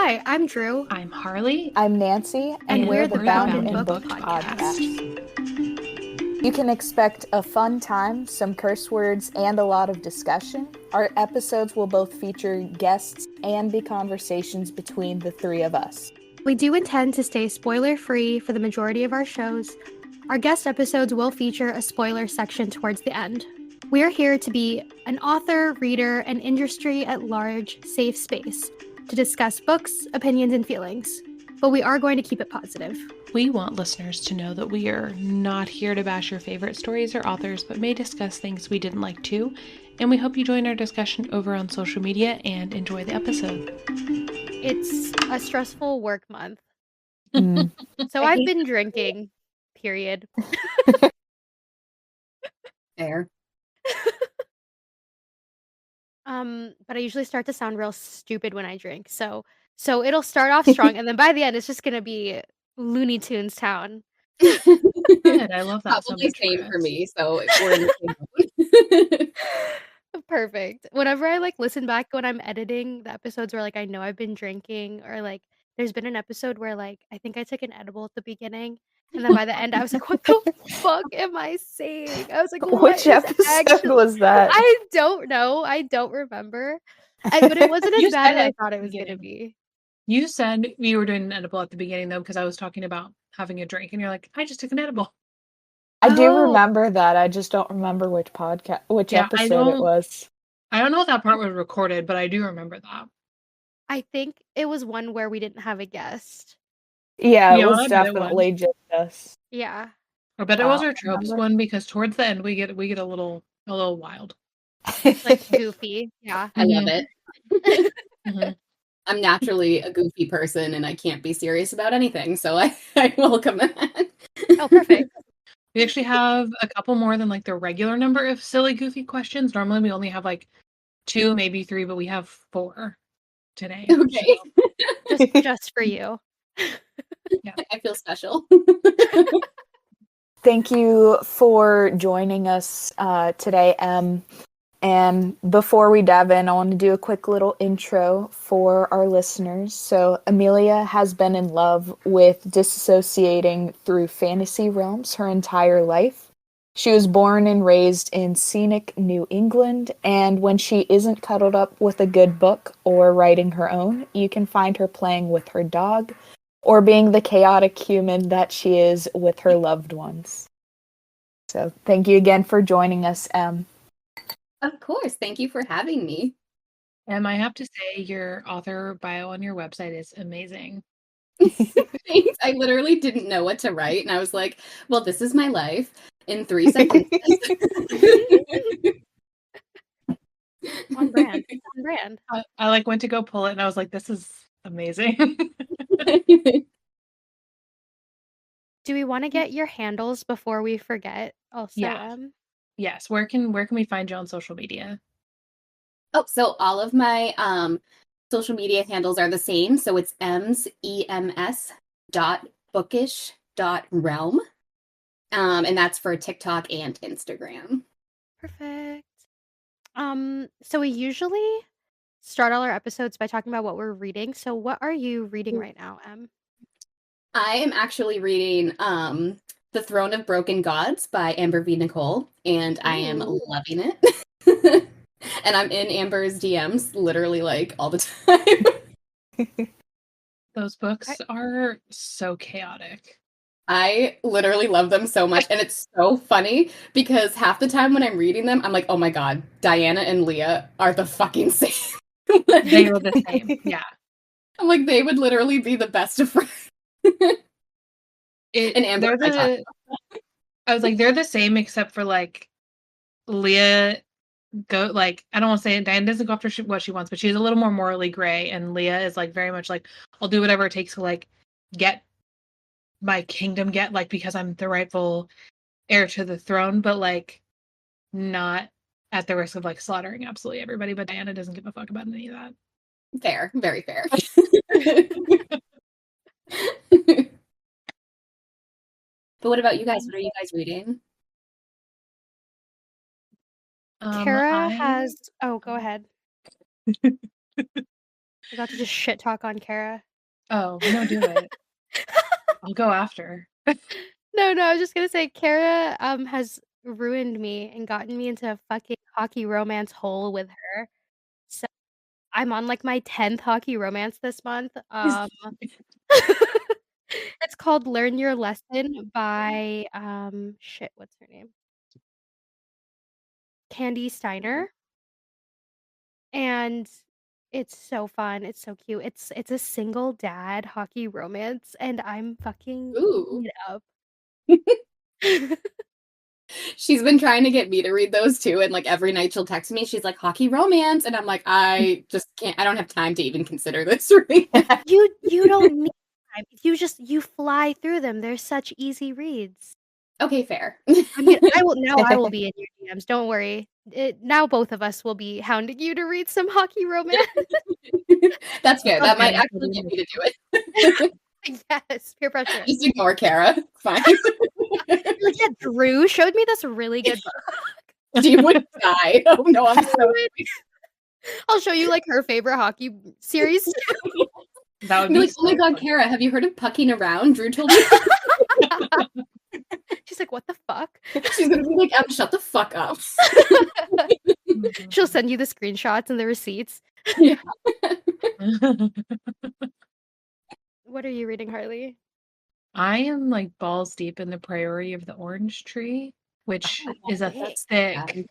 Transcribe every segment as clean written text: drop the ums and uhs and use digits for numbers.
Hi, I'm Drew. I'm Harley. I'm Nancy, and we're the Bound and Booked podcast. You can expect a fun time, some curse words, and a lot of discussion. Our episodes will both feature guests and be conversations between the three of us. We do intend to stay spoiler-free for the majority of our shows. Our guest episodes will feature a spoiler section towards the end. We are here to be an author, reader, and industry at large safe space to discuss books, opinions, and feelings. But we are going to keep it positive. We want listeners to know that we are not here to bash your favorite stories or authors, but may discuss things we didn't like too. And we hope you join our discussion over on social media and enjoy the episode. It's a stressful work month. So I've been drinking, period. Fair. But I usually start to sound real stupid when I drink. So it'll start off strong, and then by the end, it's just gonna be Looney Tunes town. Good, I love that. Probably so much same for me. So we're in the same boat. Perfect. Whenever I listen back when I'm editing the episodes where I know I've been drinking, or there's been an episode where I think I took an edible at the beginning, and then by the end I was like, what the fuck am I saying? I was like, which episode was that? I don't know. I don't remember. But it wasn't as bad as I thought it was gonna be. You said you were doing an edible at the beginning though, because I was talking about having a drink, and you're like, I just took an edible. I do remember that. I just don't remember which episode it was. I don't know if that part was recorded, but I do remember that. I think it was one where we didn't have a guest. Yeah, it was definitely just us. Yeah. I bet it was our tropes one, because towards the end we get a little wild. Goofy. Yeah. I love it. Mm-hmm. I'm naturally a goofy person and I can't be serious about anything, so I welcome that. Oh, perfect. We actually have a couple more than the regular number of silly, goofy questions. Normally we only have 2, maybe 3, but we have 4 today. Okay. So. Just for you. Yeah. I feel special. Thank you for joining us today, Em. And before we dive in, I want to do a quick little intro for our listeners. So Emilia has been in love with disassociating through fantasy realms her entire life. She was born and raised in scenic New England, and when she isn't cuddled up with a good book or writing her own, you can find her playing with her dog or being the chaotic human that she is with her loved ones. So thank you again for joining us, Em. Of course. Thank you for having me. And I have to say, your author bio on your website is amazing. Thanks. I literally didn't know what to write, and I was like, well, this is my life in 3 sentences. On brand. On brand. I went to go pull it, and I was like, this is amazing. Do we want to get your handles before we forget also? Yeah. Yes. Where can we find you on social media? Oh, so all of my social media handles are the same. So it's ems.bookish.realm. And that's for TikTok and Instagram. Perfect. So we usually start all our episodes by talking about what we're reading. So what are you reading right now, Em? I am actually reading The Throne of Broken Gods by Amber V. Nicole, and I am loving it. And I'm in Amber's DMs literally all the time. Those books are so chaotic. I literally love them so much, and it's so funny because half the time when I'm reading them, I'm like, oh my god, Diana and Leah are the fucking same. They were the same, yeah. I'm like, they would literally be the best of friends. And Amber, I was like, they're the same except for Leah I don't want to say it, Diana doesn't go after what she wants, but she's a little more morally gray, and Leah is very much I'll do whatever it takes to get my kingdom, because I'm the rightful heir to the throne, but not at the risk of slaughtering absolutely everybody. But Diana doesn't give a fuck about any of that. Fair, very fair. But what about you guys? What are you guys reading? Kara has... Oh, go ahead. I got to just shit talk on Kara. Oh, no, do it. I'll go after. No, I was just gonna say Kara has ruined me and gotten me into a fucking hockey romance hole with her. So I'm on like my 10th hockey romance this month. It's called Learn Your Lesson by shit, what's her name? Candy Steiner. And it's so fun. It's so cute. It's a single dad hockey romance and I'm fucking Ooh. eating it up. She's been trying to get me to read those too, and like every night she'll text me. She's like, "Hockey romance," and I'm like, "I just can't. I don't have time to even consider this right now." You don't need time. You fly through them. They're such easy reads. Okay, fair. I mean, I will be in your DMs. Don't worry. Now both of us will be hounding you to read some hockey romance. That's fair. That might Okay. actually get me to do it. Yes, peer pressure. Just ignore Kara. Fine. Like, yeah, Drew showed me this really good book. She would die. Oh no, I'm so I'll show you like her favorite hockey series. That would I'm be like, oh my so god, funny. Kara, have you heard of pucking around? Drew told me. She's like, what the fuck? She's gonna be like, shut the fuck up. She'll send you the screenshots and the receipts. Yeah. What are you reading, Harley? I am like balls deep in the Priory of the Orange Tree, which is a thick,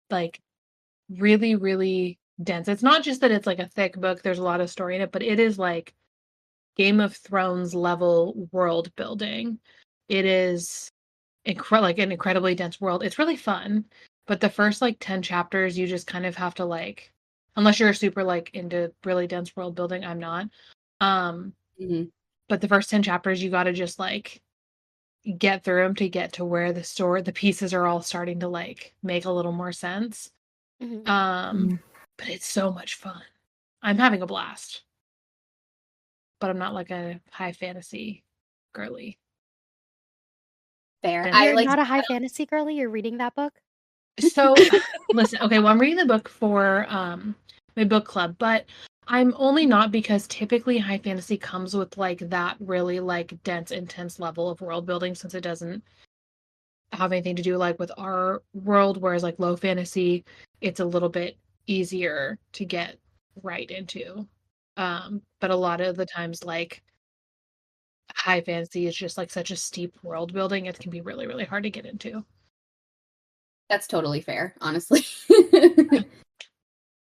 like really, really dense. It's not just that it's like a thick book, there's a lot of story in it, but it is like Game of Thrones level world building. It is like an incredibly dense world. It's really fun, but the first like 10 chapters you just kind of have to like, unless you're super like into really dense world building, I'm not. Mhm. But the first 10 chapters you got to just like get through them to get to where the pieces are all starting to like make a little more sense. Mhm. But it's so much fun. I'm having a blast. But I'm not like a high fantasy girly. Fair. You're not a high fantasy girly? You're reading that book? So listen, okay, well I'm reading the book for my book club, but I'm only not because typically high fantasy comes with like that really like dense, intense level of world building since it doesn't have anything to do like with our world, whereas like low fantasy, it's a little bit easier to get right into. But a lot of the times like high fantasy is just like such a steep world building, it can be really, really hard to get into. That's totally fair, honestly.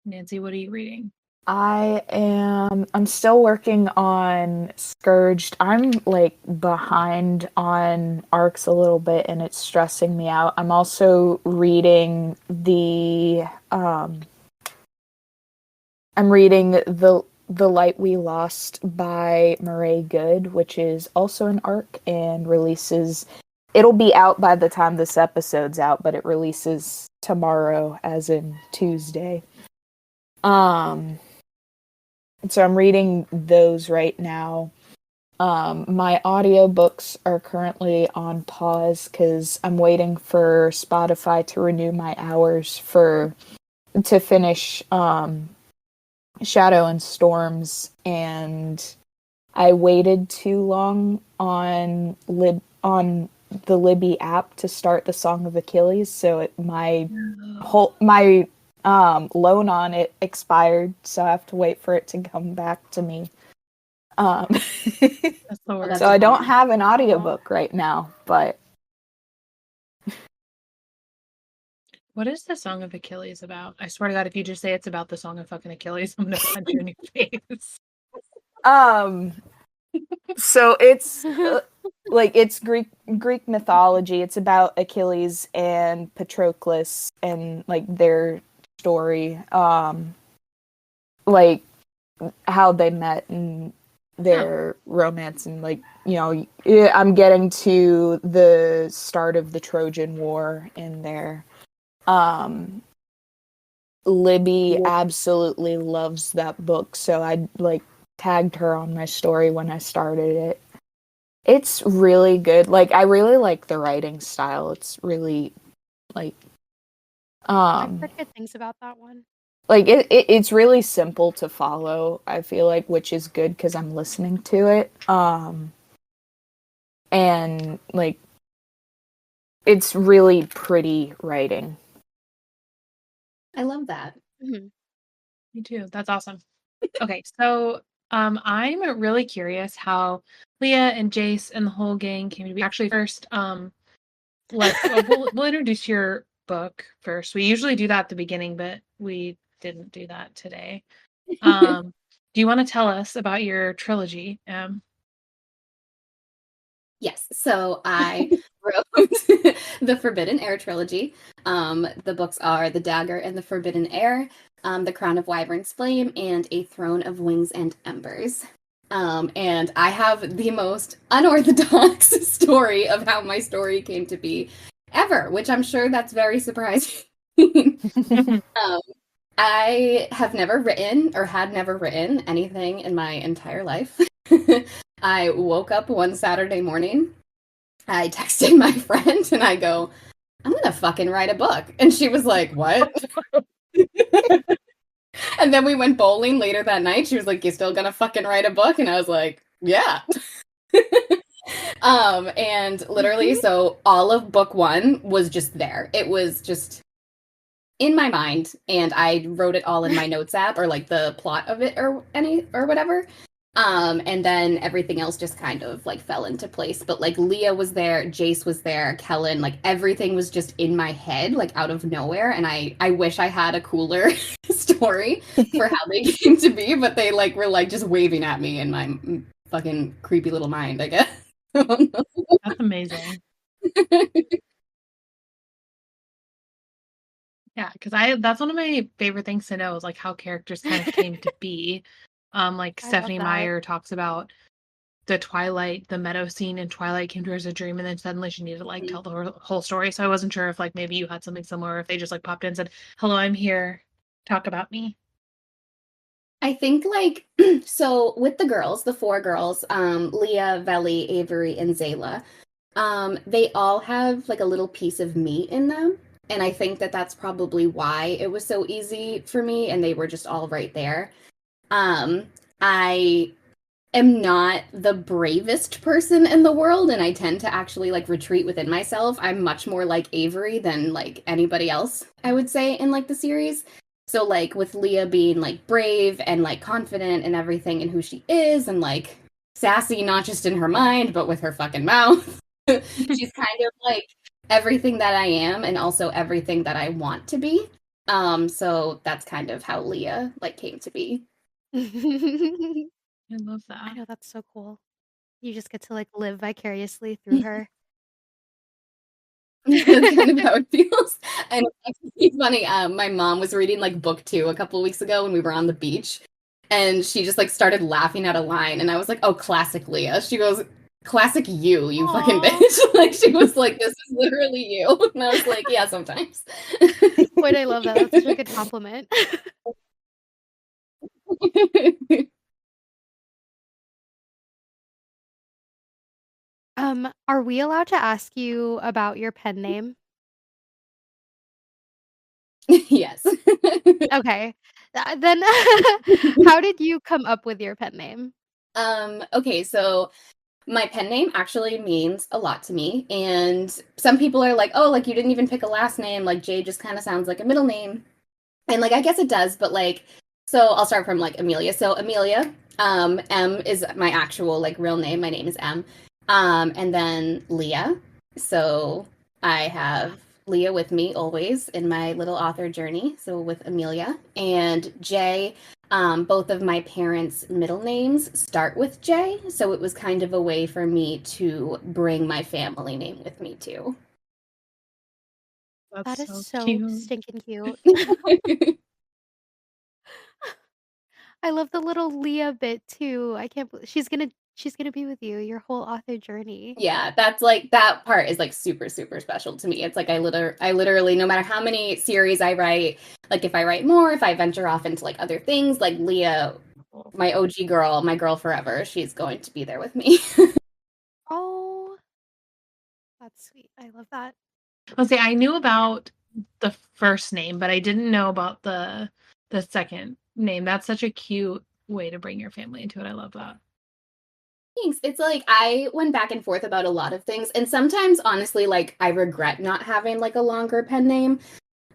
Nancy, what are you reading? I'm still working on Scourged. I'm like behind on arcs a little bit and it's stressing me out. I'm also reading I'm reading The Light We Lost by Murray Good, which is also an arc and it'll be out by the time this episode's out, but it releases tomorrow as in Tuesday. So I'm reading those right now. My audiobooks are currently on pause because I'm waiting for Spotify to renew my hours to finish Shadow and Storms, and I waited too long on the Libby app to start the Song of Achilles, so my loan on it expired, so I have to wait for it to come back to me. That's the worst. So I don't have an audiobook right now, but what is the Song of Achilles about? I swear to God, if you just say it's about the Song of fucking Achilles, I'm gonna punch you in your face. So it's like it's Greek mythology. It's about Achilles and Patroclus and like their story, like how they met and their romance, and like, you know, I'm getting to the start of the Trojan War in there. Libby absolutely loves that book, so I like tagged her on my story when I started it. It's really good. Like, I really like the writing style. It's really like I've heard good things about that one. like it's really simple to follow, I feel like, which is good because I'm listening to it. And like it's really pretty writing. I love that. Mhm. Me too. That's awesome. Okay, so I'm really curious how Leah and Jace and the whole gang came to be. Actually, first, we'll introduce your book first. We usually do that at the beginning, but we didn't do that today. Do you want to tell us about your trilogy? Yes, so I wrote the Forbidden Heir trilogy. The books are The Dagger and the Forbidden Heir, The Crown of Wyvern's Flame, and A Throne of Wings and Embers. And I have the most unorthodox story of how my story came to be ever, which I'm sure that's very surprising. um, I have never written or had never written anything in my entire life. I woke up one Saturday morning. I texted my friend and I go, I'm gonna fucking write a book. And she was like, what? And then we went bowling later that night. She was like, you still gonna fucking write a book? And I was like, yeah. And literally, so all of book one was just there. It was just in my mind, and I wrote it all in my notes app or like the plot of it or whatever. And then everything else just kind of like fell into place. But like Leah was there, Jace was there, Kellen, like everything was just in my head, like out of nowhere. And I wish I had a cooler story for how they came to be, but they like were like just waving at me in my fucking creepy little mind, I guess. That's amazing. Yeah, because that's one of my favorite things to know is like how characters kind of came to be. Like I love Stephanie that. Meyer talks about the meadow scene in Twilight came to her as a dream, and then suddenly she needed to like tell the whole story. So I wasn't sure if like maybe you had something similar, or if they just like popped in and said, "Hello, I'm here. Talk about me." I think like so with the girls, the four girls, Leah, Veli, Avery, and Zayla, they all have like a little piece of me in them. And I think that that's probably why it was so easy for me and they were just all right there. I am not the bravest person in the world and I tend to actually like retreat within myself. I'm much more like Avery than like anybody else, I would say, in like the series. So like with Leah being like brave and like confident and everything and who she is and like sassy not just in her mind but with her fucking mouth. She's kind of like everything that I am and also everything that I want to be. So that's kind of how Leah like came to be. I I love that. know, that's so cool. You just get to like live vicariously through her. That's kind of how it feels. And it's actually funny. My mom was reading like book two a couple of weeks ago when we were on the beach, and she just like started laughing at a line, and I was like, "Oh, classic Leah." She goes, "Classic you, you fucking Aw. bitch!" Like she was like, "This is literally you," and I was like, "Yeah, sometimes." Wait, I love that. That's such a good compliment. Are we allowed to ask you about your pen name? Yes. Okay. Then how did you come up with your pen name? Okay, so my pen name actually means a lot to me, and some people are like, "Oh, like you didn't even pick a last name. Like Jade just kind of sounds like a middle name." And like I guess it does, but like so I'll start from like Emilia. So Emilia, M is my actual like real name. My name is M. And then Leah. So I have Leah with me always in my little author journey. So with Emilia and Jay, both of my parents' middle names start with J. So it was kind of a way for me to bring my family name with me too. That That's is so so cute. stinking cute. I love the little Leah bit too. I can't believe she's gonna be with you your whole author journey. Yeah, that's like that part is like super super special to me. It's like I literally no matter how many series I write, like if I write more, if I venture off into like other things, like Leah, my OG girl, my girl forever, she's going to be there with me. Oh, that's sweet. I love that. I'll say I knew about the first name, but I didn't know about the the second name. That's such a cute way to bring your family into it. I love that. Thanks. It's like I went back and forth about a lot of things, and sometimes honestly, like I regret not having like a longer pen name.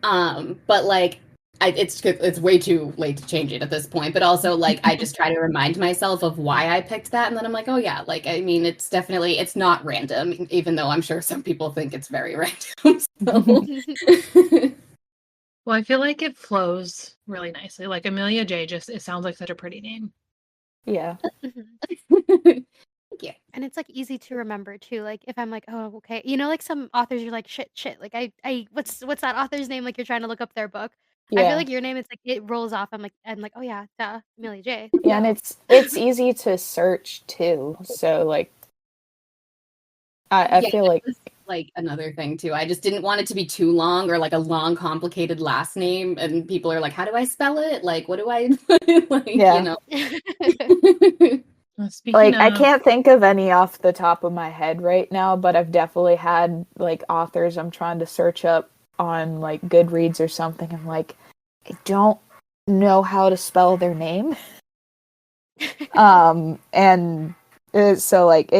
But like it's way too late to change it at this point. But also like I just try to remind myself of why I picked that, and then I'm like, oh yeah, like I mean, it's not random, even though I'm sure some people think it's very random. So. Well, I feel like it flows really nicely. Like Emilia Jae it sounds like such a pretty name. Yeah. Thank you. And it's like easy to remember too. Like if I'm like, oh, okay, you know, like some authors, you're like, shit. Like what's that author's name? Like you're trying to look up their book. I feel Yeah. like your name, it's like it rolls off. I'm like, oh yeah, duh, Amelia J. Yeah, and it's easy to search too. So like, I feel like another thing too. I just didn't want it to be too long or like a long, complicated last name, and people are like, "How do I spell it? Like, what do I like?" Yeah. You know. Like I can't think of any off the top of my head right now, but I've definitely had like authors I'm trying to search up on like Goodreads or something. I'm like, I don't know how to spell their name. And so like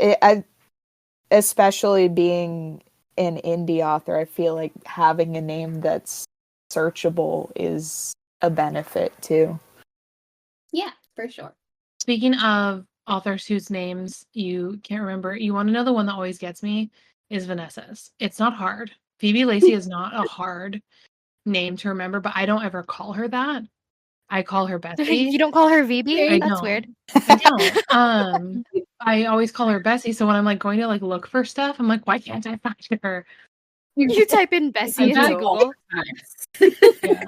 I especially being an indie author, I feel like having a name that's searchable is a benefit too. Yeah, for sure. Speaking of authors whose names you can't remember, you want to know the one that always gets me is Vanessa's. It's not hard. Phoebe Lacey is not a hard name to remember, but I don't ever call her that. I call her Bessie. You don't call her VB? That's weird. I don't. I always call her Bessie. So when I'm like going to like look for stuff, I'm like, why can't I find her? You type in Bessie into Google. Yeah.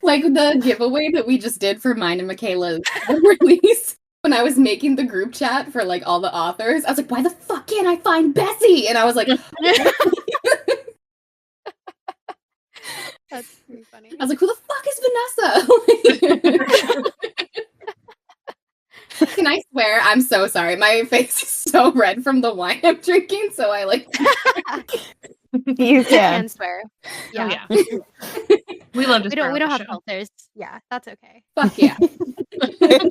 Like the giveaway that we just did for mine and Michaela's release. When I was making the group chat for like all the authors, I was like, why the fuck can't I find Bessie? And I was like, that's pretty funny. I was like, who the fuck is Vanessa? Can I swear? I'm so sorry. My face is so red from the wine I'm drinking, so I like. You can swear. Yeah. Oh, yeah. We love to swear. We don't have filters. Yeah, that's okay. Fuck yeah.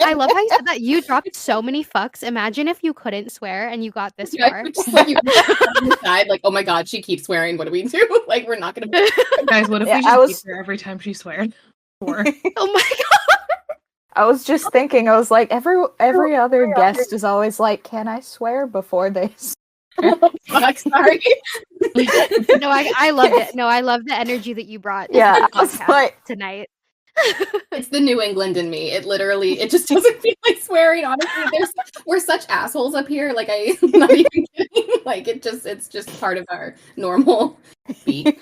I love how you said that. You dropped so many fucks. Imagine if you couldn't swear and you got this far. Just like you decide, like, oh my god, she keeps swearing. What do we do? Like, we're not gonna. Guys, what if we just keep her every time she swears? Oh my god. I was just thinking. I was like, every other guest is always like, "Can I swear?" before they. Fuck, sorry. No, I loved it. No, I love the energy that you brought. Yeah, I was like tonight. It's the New England in me. It just doesn't feel like swearing. Honestly, we're such assholes up here. Like I'm not even kidding. Like it's just part of our normal beat.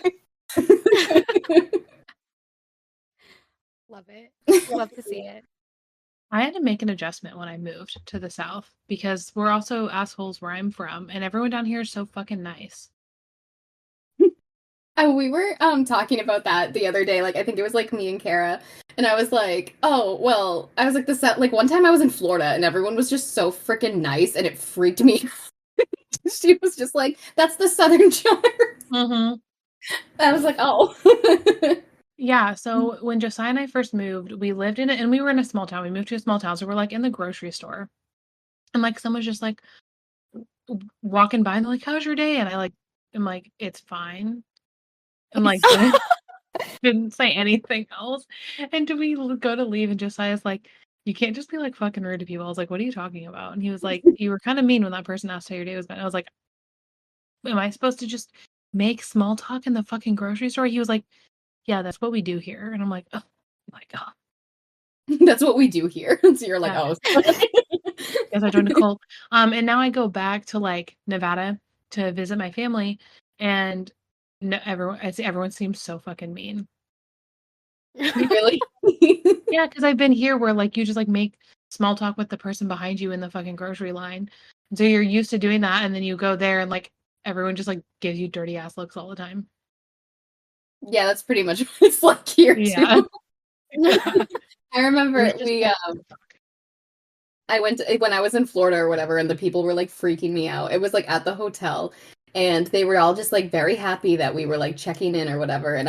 Love it. Love to see it. I had to make an adjustment when I moved to the South because we're also assholes where I'm from, and everyone down here is so fucking nice. We were talking about that the other day. Like I think it was like me and Kara, and I was like, oh well, I was like like one time I was in Florida and everyone was just so freaking nice, and it freaked me. She was just like, "That's the Southern charm." Mm-hmm. I was like, oh. Yeah, so when Josiah and I first moved, we lived in it, and we were in a small town. We moved to a small town, so we're like in the grocery store, and like someone's just like walking by, and they're like, "How's your day?" And I'm like, "It's fine." And like didn't say anything else. And do we go to leave, and Josiah's like, "You can't just be like fucking rude to people." I was like, "What are you talking about?" And he was like, "You were kind of mean when that person asked how your day was." But I was like, "Am I supposed to just make small talk in the fucking grocery store?" He was like, "Yeah, that's what we do here." And I'm like, "Oh my god." That's what we do here. So you're like, oh. Because I joined a cult. And now I go back to like Nevada to visit my family, and everyone seems so fucking mean. Really? Yeah, because I've been here where like you just like make small talk with the person behind you in the fucking grocery line. And so you're used to doing that, and then you go there and like everyone just like gives you dirty ass looks all the time. Yeah, that's pretty much what it's like here too. I remember I went when I was in Florida or whatever, and the people were like freaking me out. It was like at the hotel, And they were all just like very happy that we were like checking in or whatever. And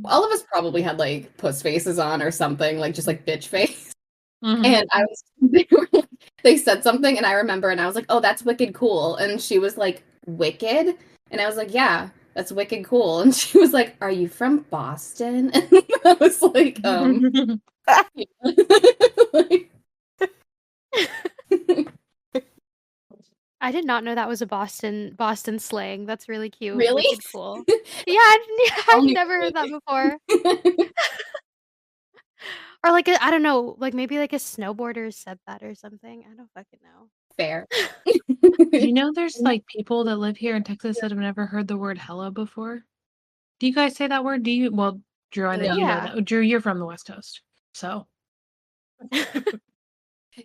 all of us probably had like puss faces on or something, like just like bitch face. Mhm. And they said something, and I remember, and I was like, "Oh, that's wicked cool." And she was like, "Wicked?" And I was like, "Yeah, that's wicked cool." And she was like, "Are you from Boston?" And I was like, like, I did not know that was a Boston slang. That's really cute. Really? Wicked cool. Yeah, I've Only never heard that really. before. Or like I don't know, like maybe like a snowboarder said that or something. I don't fucking know. Fair. You know, there's like people that live here in Texas that have never heard the word hella before. Do you guys say that word? Do you? Well, Drew, I know No. you know Yeah. that. Drew, you're from the West Coast, so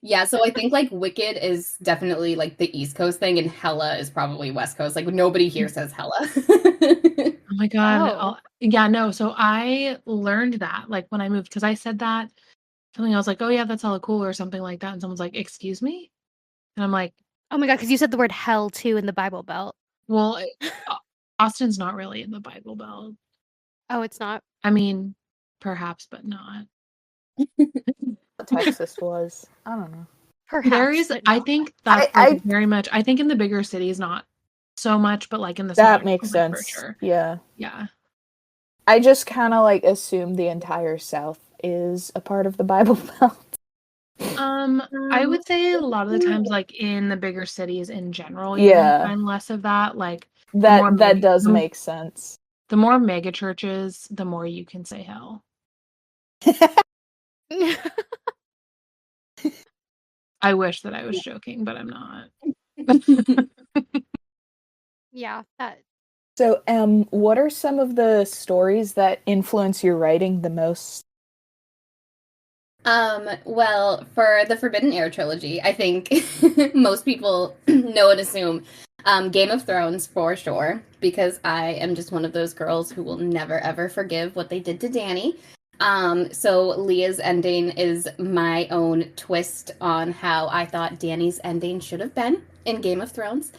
Yeah, so I think like wicked is definitely like the East Coast thing, and hella is probably West Coast. Like nobody here says hella. oh my god, Oh. yeah, no. So I learned that like when I moved because I said that something. I was like, oh yeah, that's hella cool or something like that, and someone's like, excuse me, and I'm like, Oh my god, because you said the word hell too in the Bible Belt. well, Austin's not really in the Bible Belt. Oh, it's not? I mean, perhaps, but not. Texas was. I don't know. There Perhaps, is, but I not. think that's like I very much. I think in the bigger cities, not so much, but like in the that smaller makes towns, like, for sense. sure. Yeah. Yeah. I just kind of like assume the entire South is a part of the Bible Belt. I would say a lot of the times, like in the bigger cities in general, you're gonna Yeah. find less of that. Like That does make sense. the more mega churches, the more you can say hell. I wish that I was joking, but I'm not. Yeah, that So, what are some of the stories that influence your writing the most? Well, for the Forbidden Heir trilogy, I think most people know and assume Game of Thrones for sure, because I am just one of those girls who will never ever forgive what they did to Dany. So Leah's ending is my own twist on how I thought Dany's ending should have been in Game of Thrones.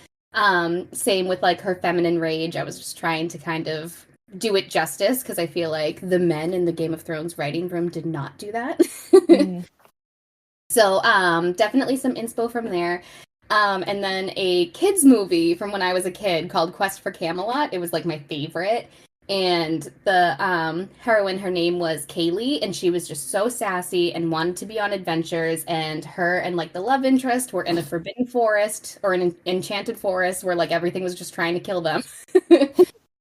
Same with like her feminine rage. I was just trying to kind of do it justice because I feel like the men in the Game of Thrones writing room did not do that. So definitely some inspo from there. And then a kids movie from when I was a kid called Quest for Camelot. It was like my favorite. And the heroine, her name was Kaylee, and she was just so sassy and wanted to be on adventures. And her and like the love interest were in a forbidden forest or an enchanted forest where like everything was just trying to kill them.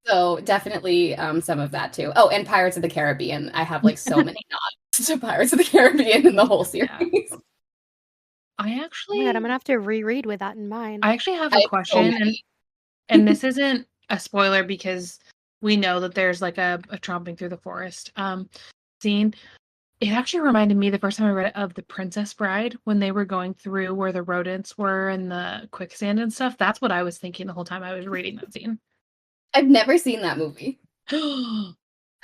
So definitely some of that too. Oh, and Pirates of the Caribbean. I have like so many nods to Pirates of the Caribbean in the whole series. Yeah. Oh my god, I'm gonna have to reread with that in mind. I actually have I a have so question, many. and this isn't a spoiler because we know that there's like a tromping through the forest scene. It actually reminded me the first time I read it of The Princess Bride when they were going through where the rodents were and the quicksand and stuff. That's what I was thinking the whole time I was reading that scene. I've never seen that movie. Oh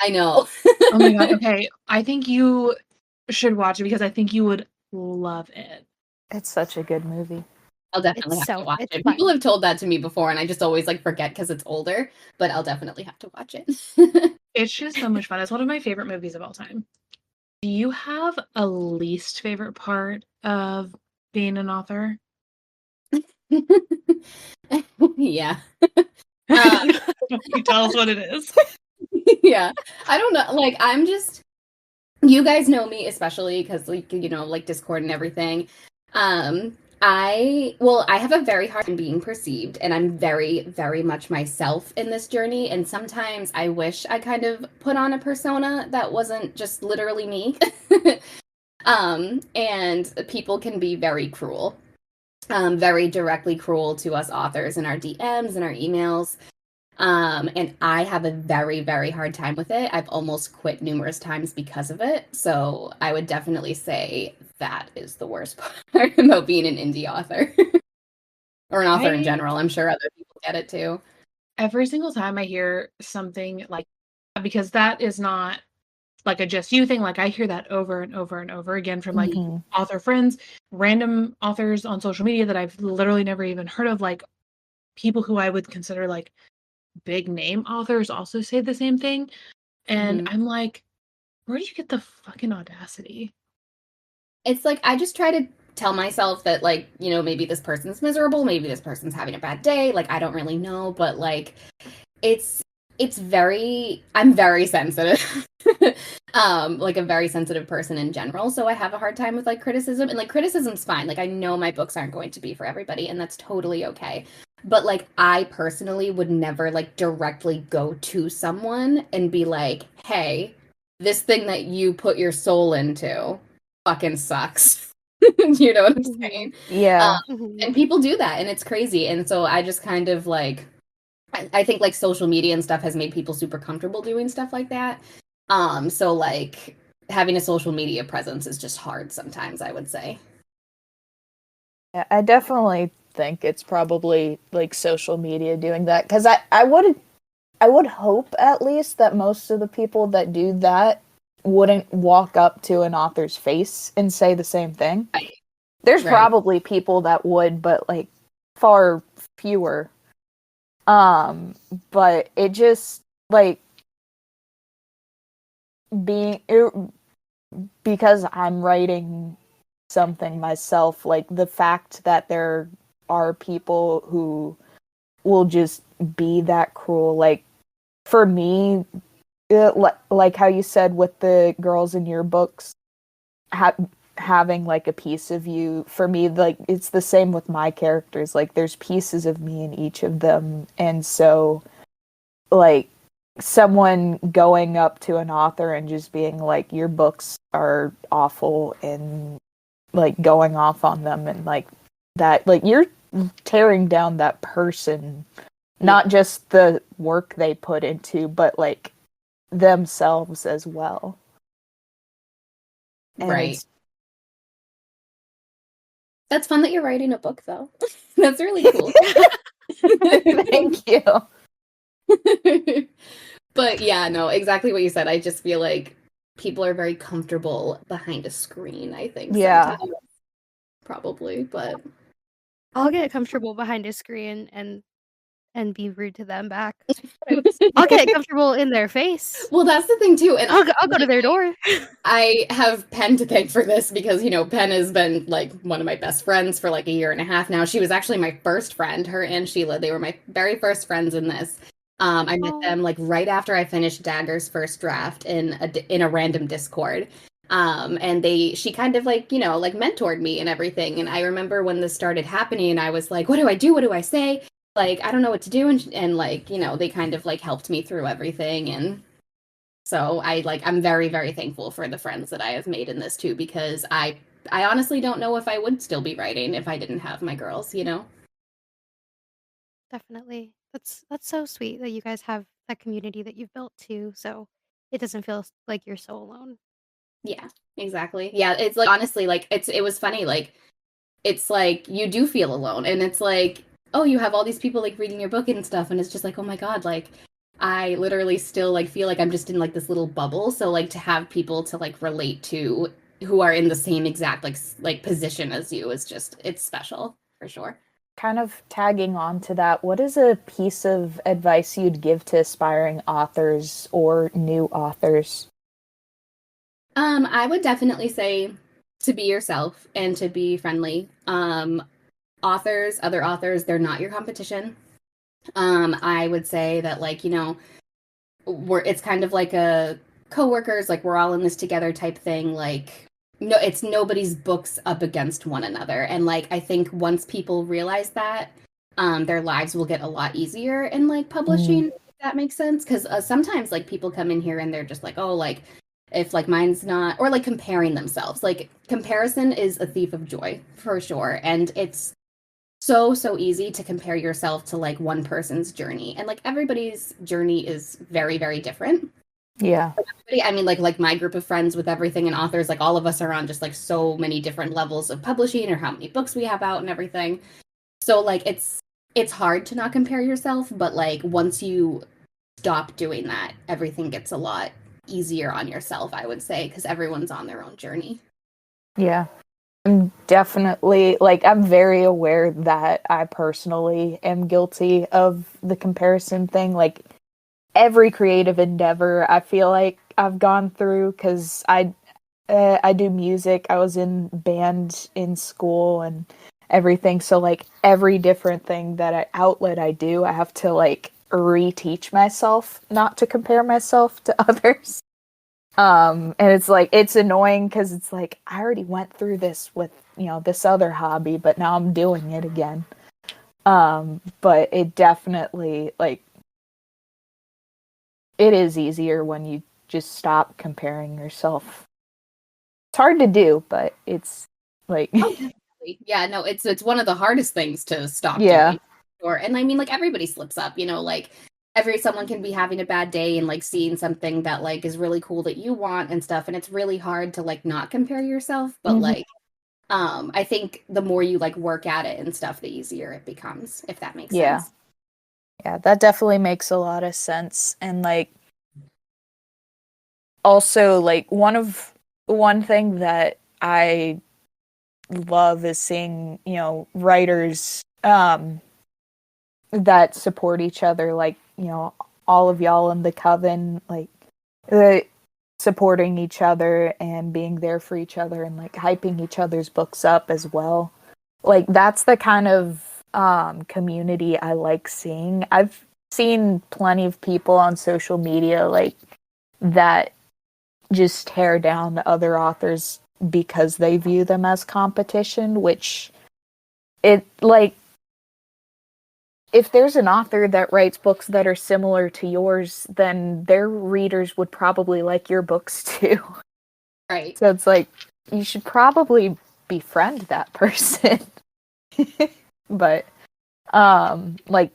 I know. my god, okay. I think you should watch it because I think you would love it. It's such a good movie. I'll definitely have to watch it's it. fun. People have told that to me before, and I just always like forget because it's older. But I'll definitely have to watch it. It's just so much fun. It's one of my favorite movies of all time. Do you have a least favorite part of being an author? Yeah. You tell us what it is. Yeah. I don't know. Like, I'm just, you guys know me, especially because, like, you know, like Discord and everything. I have a very hard time being perceived, and I'm very, very much myself in this journey. And sometimes I wish I kind of put on a persona that wasn't just literally me. And people can be very cruel, very directly cruel to us authors in our DMs and our emails. And I have a very, very hard time with it. I've almost quit numerous times because of it. So I would definitely say that is the worst part about being an indie author or an author in general. I'm sure other people get it too. Every single time I hear something like, because that is not like a just you thing. Like I hear that over and over and over again from like author friends, random authors on social media that I've literally never even heard of. Like people who I would consider like big name authors also say the same thing. And I'm like, where do you get the fucking audacity? It's like, I just try to tell myself that, like, you know, maybe this person's miserable, maybe this person's having a bad day, like, I don't really know, but like, it's I'm very sensitive. Like a very sensitive person in general, so I have a hard time with like criticism, and like criticism's fine. Like I know my books aren't going to be for everybody, and that's totally okay. But like I personally would never like directly go to someone and be like, "Hey, this thing that you put your soul into fucking sucks." You know what I'm saying? Yeah. And people do that, and it's crazy. And so I just kind of like, I think like social media and stuff has made people super comfortable doing stuff like that. So like having a social media presence is just hard sometimes, I would say. Yeah, I definitely think it's probably like social media doing that, because I would hope at least that most of the people that do that wouldn't walk up to an author's face and say the same thing. Right. There's Right. probably people that would, but like far fewer. But it just like because I'm writing something myself, like the fact that there are people who will just be that cruel, like for me, like how you said with the girls in your books having like a piece of you, for me, like it's the same with my characters, like there's pieces of me in each of them, and so like someone going up to an author and just being like, your books are awful, and like going off on them, and like that, like you're tearing down that person, not just the work they put into, but like themselves as well. And Right. That's fun that you're writing a book, though. That's really cool. Thank you. But yeah, no, exactly what you said. I just feel like people are very comfortable behind a screen, I think, Yeah. sometimes. Probably, but I'll get comfortable behind a screen and be rude to them back. I'll get comfortable in their face. well, that's the thing too. And I'll go to their door. I have Penn to thank for this because, you know, Penn has been like one of my best friends for like a year and a half now. She was actually my first friend, her and Sheila. They were my very first friends in this. I met them like right after I finished Dagger's first draft in a random Discord. And she kind of like, you know, like mentored me and everything. And I remember when this started happening, I was like, what do I do? What do I say? Like, I don't know what to do. And like, you know, they kind of like helped me through everything. And so I'm very, very thankful for the friends that I have made in this too, because I honestly don't know if I would still be writing if I didn't have my girls, you know? Definitely. That's so sweet that you guys have that community that you've built too, so it doesn't feel like you're so alone. Yeah, exactly. Yeah, it's like honestly, like it was funny, like it's like you do feel alone, and it's like, oh, you have all these people like reading your book and stuff, and it's just like, oh my god, like I literally still like feel like I'm just in like this little bubble. So like to have people to like relate to who are in the same exact like position as you is just, it's special for sure. Kind of tagging on to that, what is a piece of advice you'd give to aspiring authors or new authors? I would definitely say to be yourself and to be friendly. Other authors, they're not your competition. I would say that, like, you know, it's kind of like a coworkers, like we're all in this together type thing. Like, no, it's nobody's books up against one another. And like, I think once people realize that, their lives will get a lot easier in like publishing. If that makes sense. Because sometimes like people come in here and they're just like, oh, like if like mine's not, or like comparing themselves. Like comparison is a thief of joy for sure, and it's so easy to compare yourself to like one person's journey, and like everybody's journey is very, very different. Yeah. I mean, like my group of friends with everything and authors, like all of us are on just like so many different levels of publishing or how many books we have out and everything. So like it's hard to not compare yourself, but like once you stop doing that, everything gets a lot easier on yourself, I would say, because everyone's on their own journey. Yeah. I'm definitely, like, I'm very aware that I personally am guilty of the comparison thing. Like, every creative endeavor I feel like I've gone through, because I do music. I was in band in school and everything. So like every different thing that outlet I do, I have to like reteach myself not to compare myself to others. And it's like it's annoying because it's like I already went through this with, this other hobby, but now I'm doing it again. But it definitely, like, it is easier when you just stop comparing yourself. It's hard to do, but it's like Oh, definitely. Yeah, no, it's one of the hardest things to stop yeah. doing. And I mean, like, everybody slips up, like someone can be having a bad day and like seeing something that like is really cool that you want and stuff, and it's really hard to like not compare yourself. But Mhm. like, I think the more you like work at it and stuff, the easier it becomes, if that makes Yeah. sense. Yeah, that definitely makes a lot of sense. And like also like one thing that I love is seeing, writers that support each other, like, all of y'all in the coven, like uh, supporting each other and being there for each other and like hyping each other's books up as well. Like that's the kind of community I like seeing. I've seen plenty of people on social media like that just tear down other authors because they view them as competition, which it like if there's an author that writes books that are similar to yours, then their readers would probably like your books too. Right. So it's like you should probably befriend that person. But like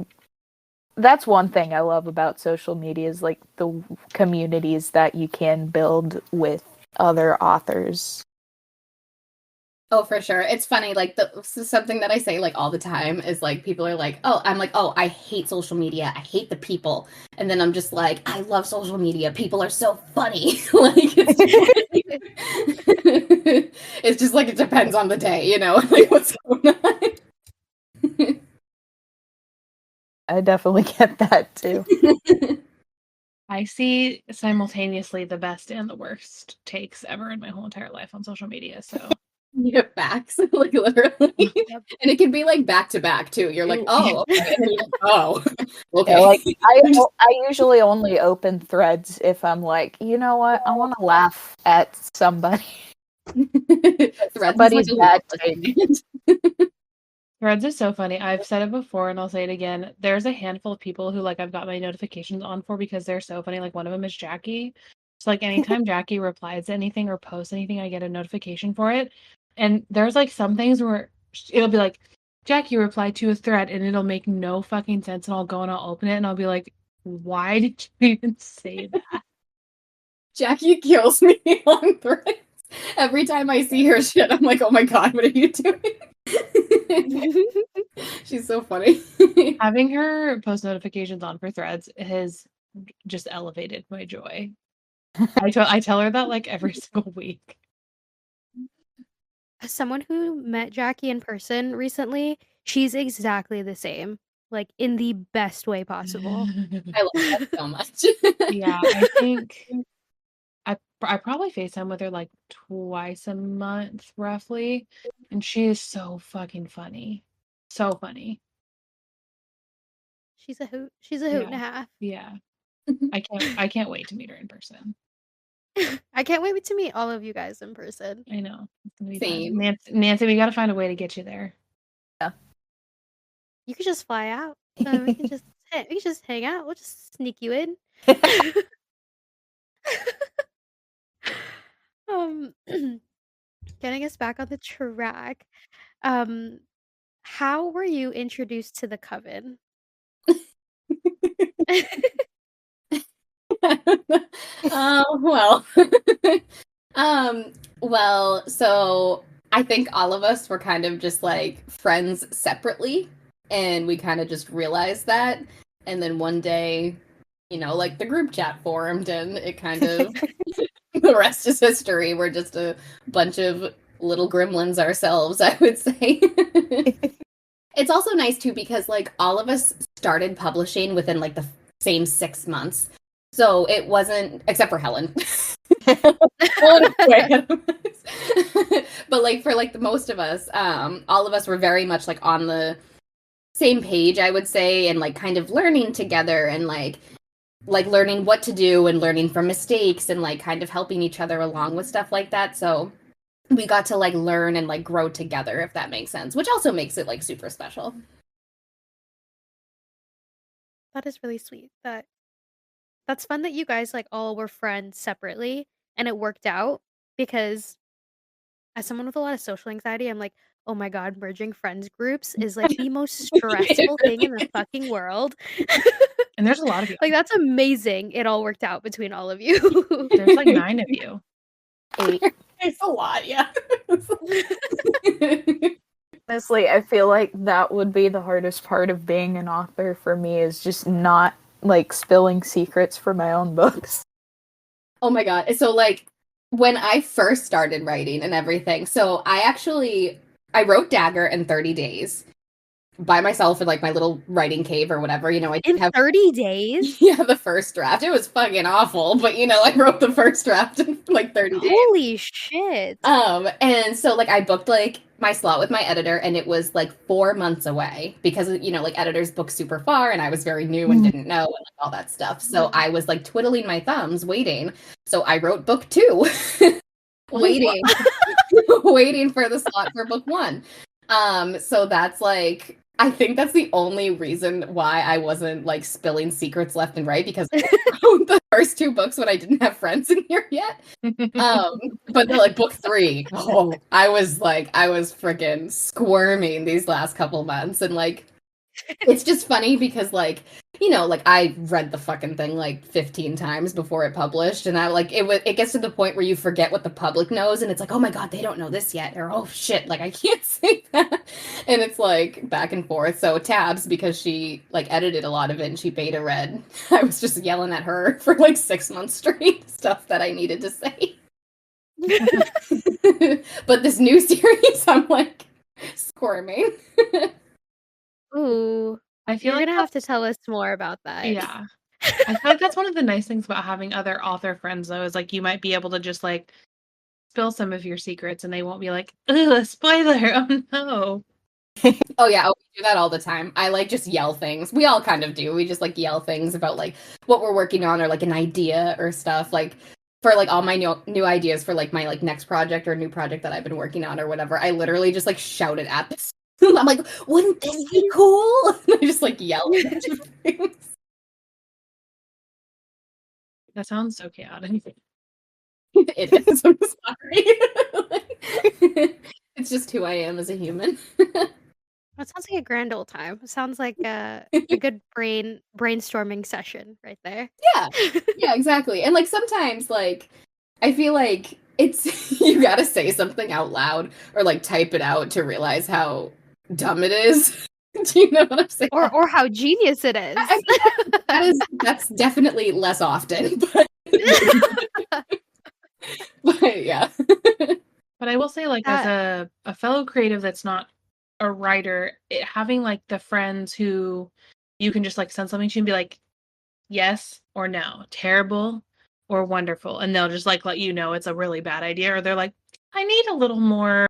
that's one thing I love about social media is like the communities that you can build with other authors. Oh, for sure. It's funny. Like something that I say like all the time is like people are like, "Oh, I'm like, oh, I hate social media. I hate the people." And then I'm just like, "I love social media. People are so funny." Like it's just like it depends on the day, like what's going on. I definitely get that too. I see simultaneously the best and the worst takes ever in my whole entire life on social media. So You get facts, like literally. Yep. And it can be like back to back too. You're like, oh, okay. And then you're like, oh, okay. Yeah, like I usually only open threads if I'm like, you know what, I want to laugh at somebody. Threads is like Somebody's a bad little take. Threads is so funny. I've said it before and I'll say it again. There's a handful of people who like I've got my notifications on for because they're so funny. Like one of them is Jackie. So like anytime Jackie replies to anything or posts anything, I get a notification for it. And there's like some things where it'll be like Jackie replied to a thread and it'll make no fucking sense and I'll go and I'll open it and I'll be like, why did you even say that? Jackie kills me on threads. Every time I see her shit, I'm like, oh my god, what are you doing? She's so funny. Having her post notifications on for threads has just elevated my joy. I tell her that like every single week. As someone who met Jackie in person recently, she's exactly the same, like in the best way possible. I love that so much. Yeah, I think I probably FaceTime with her like twice a month roughly, and she is so fucking funny. So funny. She's a hoot. She's a hoot and a half. Yeah. I can't wait to meet her in person. I can't wait to meet all of you guys in person. I know. It's gonna be Same. fun. Nancy, we gotta find a way to get you there. You could just fly out. We can just hang out. We'll just sneak you in. Getting us back on the track. Um, how were you introduced to the coven? Well, well, so I think all of us were kind of just like friends separately, and we kind of just realized that. And then one day, like the group chat formed, and it kind of the rest is history. We're just a bunch of little gremlins ourselves, I would say. It's also nice too because like all of us started publishing within like the same 6 months. So it wasn't, except for Helen. But like for like the most of us, all of us were very much like on the same page, I would say, and like kind of learning together and like learning what to do and learning from mistakes and like kind of helping each other along with stuff like that. So we got to like learn and like grow together, if that makes sense, which also makes it like super special. That is really sweet. That's fun that you guys like all were friends separately and it worked out because as someone with a lot of social anxiety, I'm like, oh my god, merging friends groups is like the most stressful thing in the fucking world. And there's a lot of you. Like that's amazing. It all worked out between all of you. There's like 9 of you. 8. It's a lot, yeah. Honestly, I feel like that would be the hardest part of being an author for me is just not like spilling secrets for my own books. Oh my god. So like when I first started writing and everything, so I wrote Dagger in 30 days by myself in like my little writing cave or whatever. You know, I In didn't have 30 days? yeah, the first draft. It was fucking awful, but you know, I wrote the first draft in like 30 days. Holy shit. And so like I booked like my slot with my editor and it was like 4 months away because you know, like editors book super far and I was very new and didn't know and like, all that stuff. So I was like twiddling my thumbs waiting. So I wrote book 2 waiting waiting for the slot for book 1. So that's like I think that's the only reason why I wasn't like spilling secrets left and right because I wrote the first 2 books when I didn't have friends in here yet. But like book 3, I was freaking squirming these last couple months and like it's just funny because like you know like I read the fucking thing like 15 times before it published and I like it gets to the point where you forget what the public knows and it's like oh my god they don't know this yet or oh shit like I can't say that and it's like back and forth. So Tabs, because she like edited a lot of it and she beta read, I was just yelling at her for like 6 months straight stuff that I needed to say. But this new series I'm like squirming. Ooh. I feel You're like gonna have to tell us more about that. yeah. I feel like that's one of the nice things about having other author friends though, is like you might be able to just like spill some of your secrets and they won't be like, ugh, spoiler, oh no. Oh yeah, we do that all the time. I like just yell things. We all kind of do. We just like yell things about like what we're working on or like an idea or stuff. Like for like all my new ideas for like my like next project or new project that I've been working on or whatever, I literally just like shout it at this. I'm like, wouldn't this be cool? And I just like yell at things. That sounds so chaotic. It is. I'm sorry. It's just who I am as a human. That sounds like a grand old time. It sounds like a good brainstorming session right there. Yeah. Yeah, exactly. And like sometimes like I feel like it's you gotta say something out loud or like type it out to realize how dumb it is. Do you know what I'm saying? Or how genius it is. I mean, that's definitely less often, but yeah. But I will say, like, as a fellow creative that's not a writer, having like the friends who you can just like send something to and be like, yes or no, terrible or wonderful, and they'll just like let you know it's a really bad idea, or they're like, I need a little more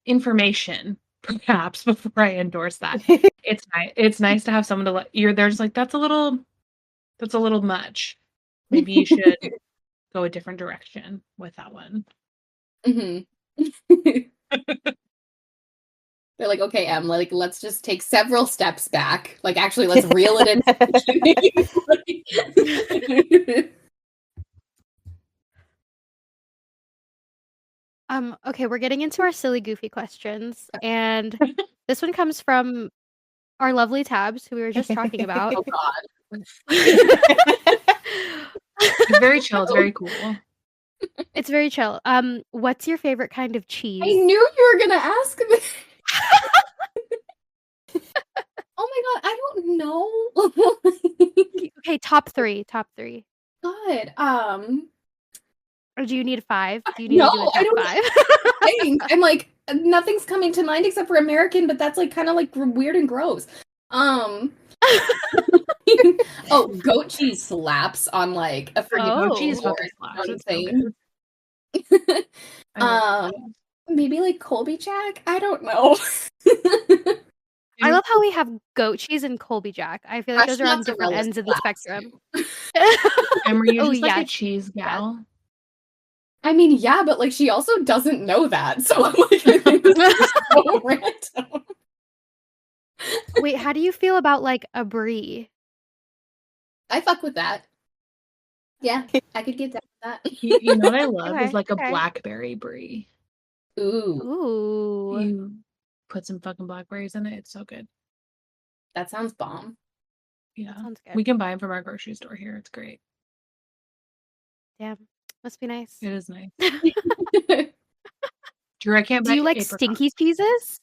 information, perhaps, before I endorse that. It's nice. It's nice to have someone to let you're there, just like that's a little much. Maybe you should go a different direction with that one. Mm-hmm. They're like, okay, Em, like let's just take several steps back. Like actually let's reel it in. Okay, we're getting into our silly goofy questions and this one comes from our lovely Tabs who we were just talking about. Oh god. It's very chill, it's very cool. It's very chill. What's your favorite kind of cheese? I knew you were gonna ask me. Oh my god, I don't know. Okay, top three. God. Or do you need 5? Do you need No, to do a I top don't 5? think. I'm like, nothing's coming to mind except for American, but that's like kind of like weird and gross. Oh, goat cheese slaps on like a freaking Oh. Cheese board, fucking you know slaps. what I'm It's so saying? good. I love Maybe like Colby Jack? I don't know. I love how we have goat cheese and Colby Jack. I feel like Fresh those are on different mozzarella ends of the slaps, spectrum. too. Emma, you're Oh, just like a yes. cheese gal. I mean, yeah, but like she also doesn't know that, so I'm like, I think this is so random. Wait, how do you feel about like a brie? I fuck with that. Yeah, I could get down with that. You know what I love is Okay, like a okay. blackberry brie. Ooh, Ooh. You put some fucking blackberries in it. It's so good. that sounds bomb. Yeah. Sounds good. We can buy them from our grocery store here. It's great. Damn. Must be nice. It is nice. Drew, I can't Do buy you like apricot. stinky cheeses?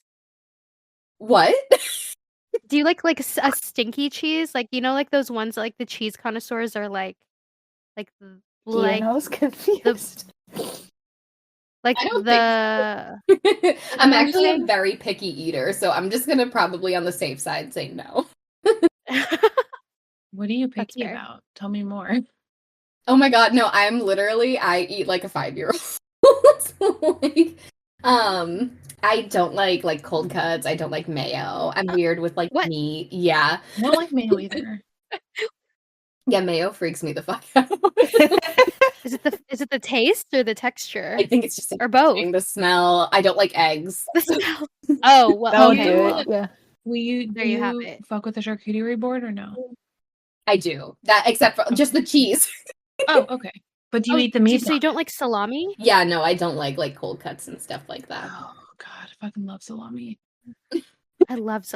What? Do you like a stinky cheese? Like, you know, like those ones that, like the cheese connoisseurs are like Iano's confused. like I don't the think so. I'm what I'm actually a saying? very picky eater, so I'm just gonna probably on the safe side say no. What are you That's picky fair. about? Tell me more. Oh my god, no, I eat like a 5-year-old. So, like, I don't like cold cuts. I don't like mayo. I'm weird with like What? meat. Yeah. I don't like mayo either. Yeah, mayo freaks me the fuck out. Is it the taste or the texture? I think it's just Or both? interesting, the smell. I don't like eggs. The smell. Oh, well, That would okay. do Well, it. Yeah. Will you there you have it. fuck with the charcuterie board or no? I do. That except for just the cheese. Oh, okay. But do you eat the so meat? you don't like salami? Yeah, no, I don't like cold cuts and stuff like that. Oh god, I fucking love salami. I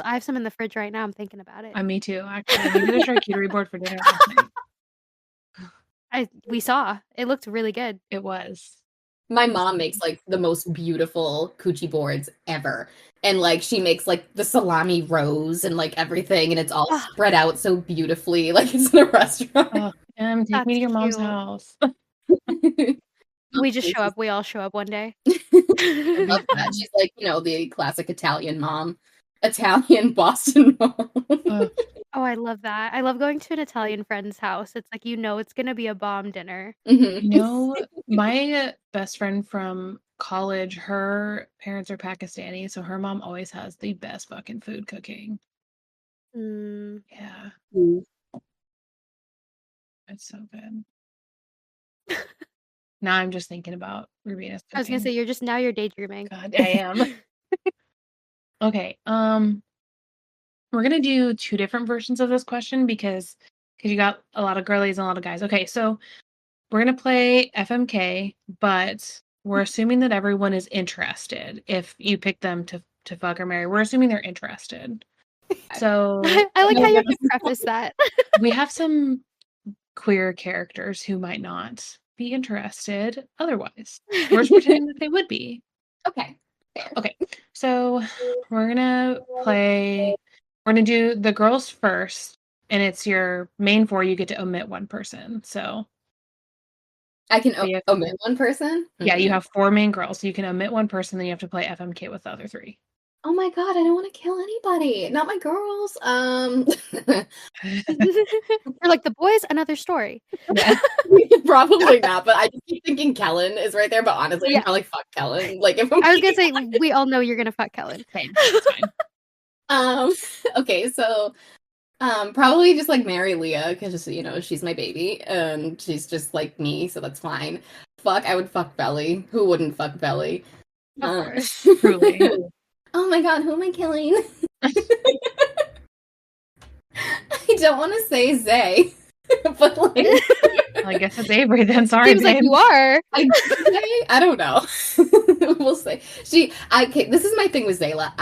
have some in the fridge right now. I'm thinking about it. Me too. Actually, we did a charcuterie board for dinner last night. We saw. It looked really good. It was. My mom makes like the most beautiful coochie boards ever. And like she makes like the salami rows and like everything, and it's all Ah. spread out so beautifully, like it's in a restaurant. Oh, take That's me to your mom's cute. house. We just show up. We all show up one day. I love that. She's like, the classic Italian mom. Italian Boston mom. Oh, I love that. I love going to an Italian friend's house. It's like, it's gonna be a bomb dinner. Mhm. You know, my best friend from college, her parents are Pakistani, so her mom always has the best fucking food cooking. Mm. Yeah, it's so good. Now I'm just thinking about Rubina's cooking. I was gonna say you're daydreaming. God, I am. Okay, we're gonna do 2 different versions of this question because you got a lot of girlies and a lot of guys. Okay, so we're gonna play FMK, but we're assuming that everyone is interested. If you pick them to fuck or marry, we're assuming they're interested. So I like how you have to preface that. we have some queer characters who might not be interested otherwise. We're just pretending that they would be. Okay. Fair. Okay, so we're gonna do the girls first, and it's your main 4. You get to omit one person. So I can Yeah. omit one person? yeah, you have 4 main girls, so you can omit one person, then you have to play FMK with the other 3. Oh my god, I don't want to kill anybody. Not my girls. Or like the boys, another story. Yeah. Probably not, but I just keep thinking Kellen is right there, but honestly, Yeah. I'd probably fuck Kellen. Like if I'm I was gonna say we all know you're gonna fuck Kellen. Same. It's fine. Okay, so probably just like marry Leah because she's my baby and she's just like me, so that's fine. I would fuck Belly. Who wouldn't fuck Belly? Of course. Truly. Oh my god, who am I killing? I don't want to say Zay, but like I guess it's Avery then. Sorry, Seems like babe. you are. I don't know. We'll say this is my thing with Zayla.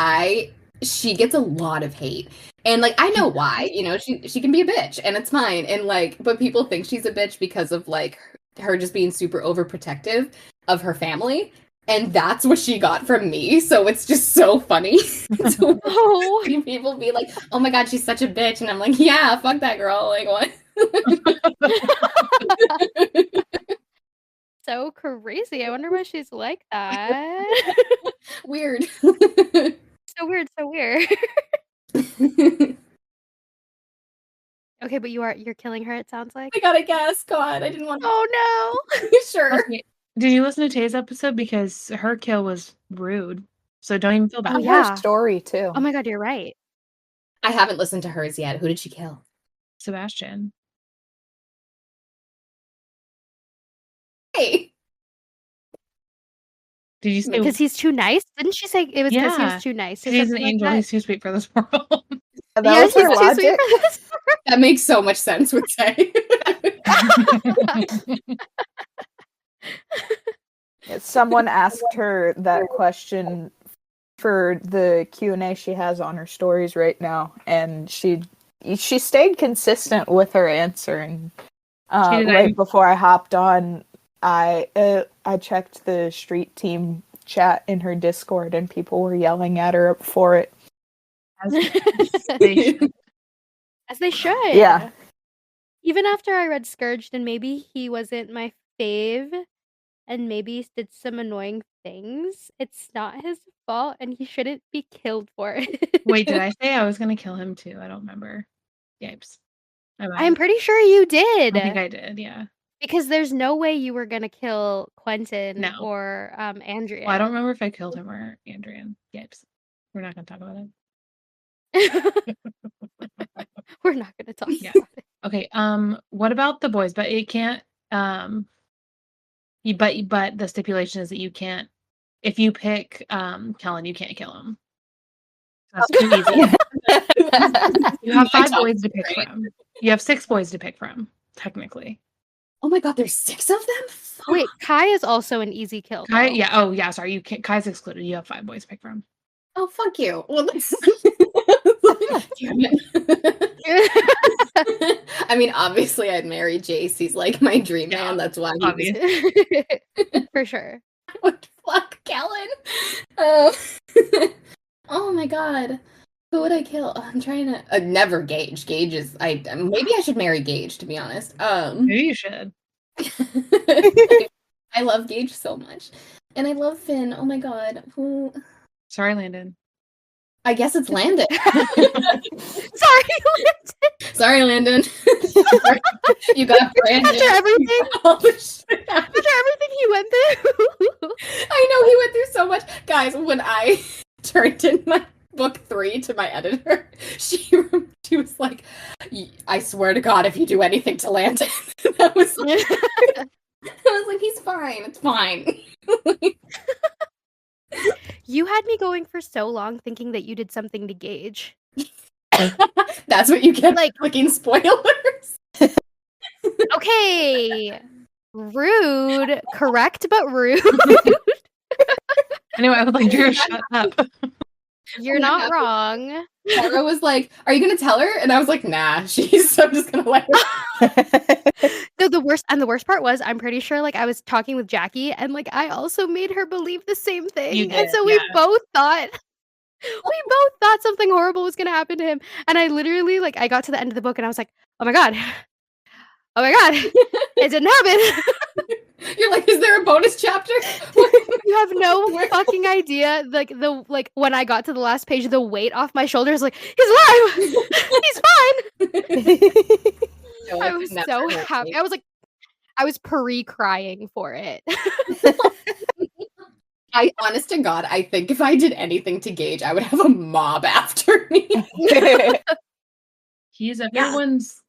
She gets a lot of hate. And like I know why, she can be a bitch and it's fine. And like but people think she's a bitch because of like her just being super overprotective of her family. And that's what she got from me. So it's just so funny. So people be like, "Oh my god, she's such a bitch." And I'm like, "Yeah, fuck that girl." Like what? so crazy. I wonder why she's like that. Weird. So weird, so weird. Okay, but you're killing her, it sounds like. I gotta guess. God, I didn't want to. Oh Sure. Okay. Did you listen to Tay's episode? Because her kill was rude. So don't even feel bad. Oh, Her yeah. story too. Oh my god, you're right. I haven't listened to hers yet. Who did she kill? Sebastian. Hey. Did you say Because he's too nice? Didn't she say it was because he Yeah, was too nice? or he's an something like angel, that? he's too sweet for this world? That Yeah, was he's her too sweet logic. for this. That makes so much sense with Tay. Someone asked her that question for the Q&A she has on her stories right now, and she stayed consistent with her answer. And right before I hopped on, I checked the street team chat in her Discord, and people were yelling at her for it. As they should. Yeah. Even after I read Scourged and maybe he wasn't my fave and maybe did some annoying things, it's not his fault and he shouldn't be killed for it. Wait, did I say I was gonna kill him too? I don't remember. Yipes. I'm pretty sure you did. I think I did, yeah. Because there's no way you were gonna kill Quentin No. or Andrea. Well, I don't remember if I killed him or Andrian. Yipes. We're not gonna talk about it. We're not gonna talk Yeah. about it. Okay, what about the boys? But it can't but the stipulation is that you can't, if you pick Kellen, you can't kill him. That's too easy. You have 5 boys to pick from. You have 6 boys to pick from, technically. Oh my god, there's 6 of them? Wait, Kai is also an easy kill. Kai, though. yeah. Oh, yeah. Sorry, Kai's excluded. You have 5 boys to pick from. Oh, fuck you. Well, damn it. I mean, obviously, I'd marry Jace. He's like my dream man. That's why. For sure. What fuck, Kellen? Oh my god. Who would I kill? I'm trying to. Never Gage. Gage is. Maybe I should marry Gage, to be honest. Maybe you should. I love Gage so much, and I love Finn. Oh my god. Who? Sorry, Landon. I guess it's Landon. Sorry, Landon. Sorry, Landon. You got Brandon. After everything, After everything he went through. I know he went through so much. Guys, when I turned in my book 3 to my editor, she was like, I swear to God, if you do anything to Landon. I was like, he's fine. It's fine. You had me going for so long thinking that you did something to Gage. That's what you get, like clicking spoilers. Okay. Rude. Correct, but rude. Anyway, I would like to shut up. You're not wrong. Sarah was like, are you going to tell her? And I was like, nah, I'm just going to let her. No, the worst part was I'm pretty sure like I was talking with Jackie and like I also made her believe the same thing. You did, and so we both thought something horrible was going to happen to him. And I literally like I got to the end of the book and I was like, "Oh my god. It didn't happen." You're like, is there a bonus chapter? You have no fucking idea. Like when I got to the last page, the weight off my shoulders, like, he's alive! He's fine! I was so happy. I was pre-crying for it. Honest to God, I think if I did anything to Gage, I would have a mob after me. He's everyone's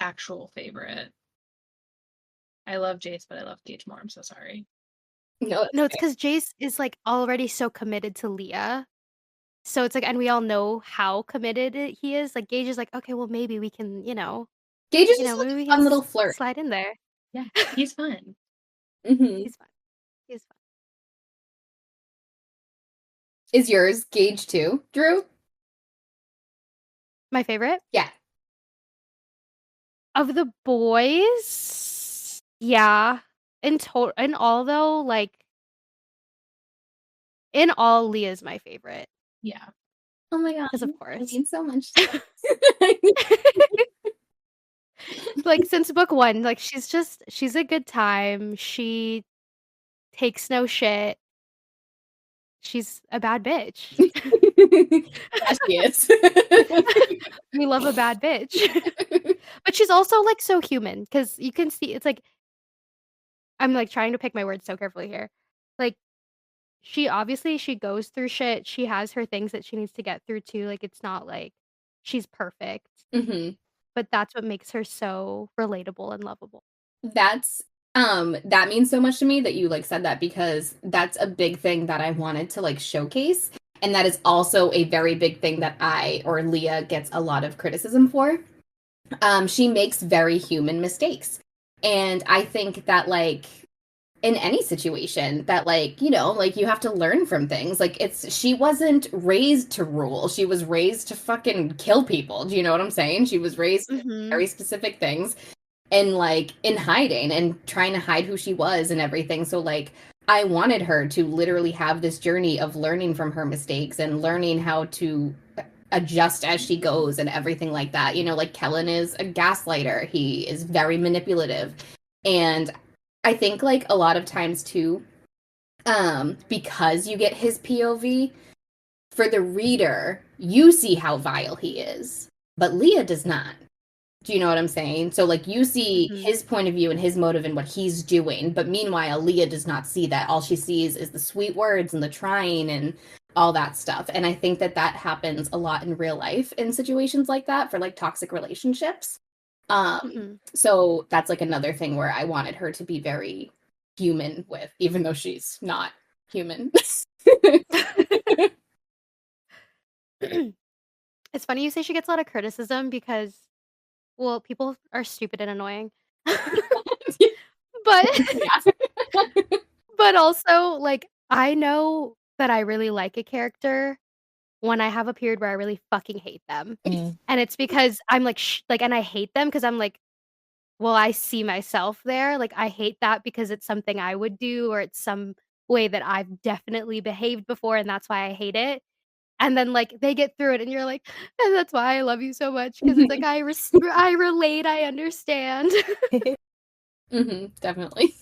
actual favorite. I love Jace, but I love Gage more. I'm so sorry. No, it's because Jace is like already so committed to Leah. So it's like, and we all know how committed he is. Like Gage is like, okay, well maybe we can, Gage is just like a fun little flirt. Slide in there. Yeah, he's fun. Mm-hmm. He's fun. Is yours Gage too, Drew? My favorite? Yeah. Of the boys, yeah. In all though, like in all, Leah's my favorite. Yeah. Oh my god. Because of course. It means so much. Like since book 1, like she's a good time. She takes no shit. She's a bad bitch. Yes, she is. We love a bad bitch. But she's also like so human because you can see it's like I'm like trying to pick my words so carefully here. Like she goes through shit. She has her things that she needs to get through too. Like it's not like she's perfect, hmm but that's what makes her so relatable and lovable. That's that means so much to me that you like said that because that's a big thing that I wanted to like showcase. And that is also a very big thing that I or Leah gets a lot of criticism for. She makes very human mistakes. And I think that like in any situation that like, you know, like you have to learn from things. Like she wasn't raised to rule. She was raised to fucking kill people. Do you know what I'm saying? She was raised to Mhm. very specific things and like in hiding and trying to hide who she was and everything. So like I wanted her to literally have this journey of learning from her mistakes and learning how to adjust as she goes and everything like that. You know, like Kellen is a gaslighter. He is very manipulative. And I think like a lot of times too, because you get his POV, for the reader, you see how vile he is, but Leah does not. Do you know what I'm saying? So like you see Mhm. his point of view and his motive and what he's doing, but meanwhile Leah does not see that. All she sees is the sweet words and the trying and all that stuff. And I think that that happens a lot in real life in situations like that for like toxic relationships. Mhm. So that's like another thing where I wanted her to be very human with, even though she's not human. It's funny you say she gets a lot of criticism because, well, people are stupid and annoying. But Yeah. but also, like, I know that I really like a character when I have a period where I really fucking hate them. Mm. And it's because I'm like, like, and I hate them because I'm like, well, I see myself there. Like, I hate that because it's something I would do or it's some way that I've definitely behaved before, and that's why I hate it. And then, like, they get through it, and you're like, "And that's why I love you so much because it's like I relate, I understand." Definitely.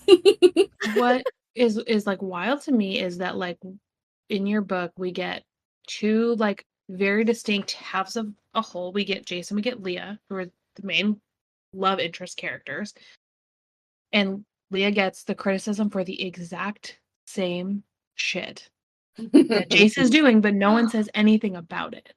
What is like wild to me is that like in your book we get two like very distinct halves of a whole. We get Jason, we get Leah, who are the main love interest characters, and Leah gets the criticism for the exact same shit that Jace is doing, but no one says anything about it.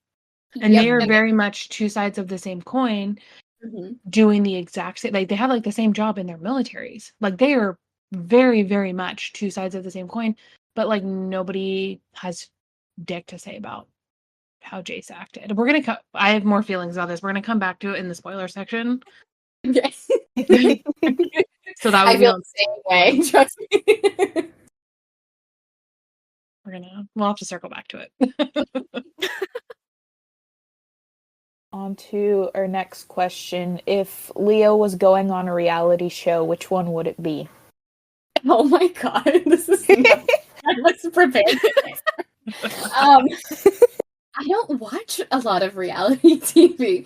And Yep. they are very much two sides of the same coin, Mhm. doing the exact same, like they have like the same job in their militaries. Like they are very, very much two sides of the same coin, but like nobody has dick to say about how Jace acted. We're gonna I have more feelings about this. We're gonna come back to it in the spoiler section. Yes. So that I way we feel don't the same way. Trust me. we'll have to circle back to it. On to our next question. If Leo was going on a reality show, which one would it be? Oh my god, this is not, I was prepared for this. I don't watch a lot of reality TV.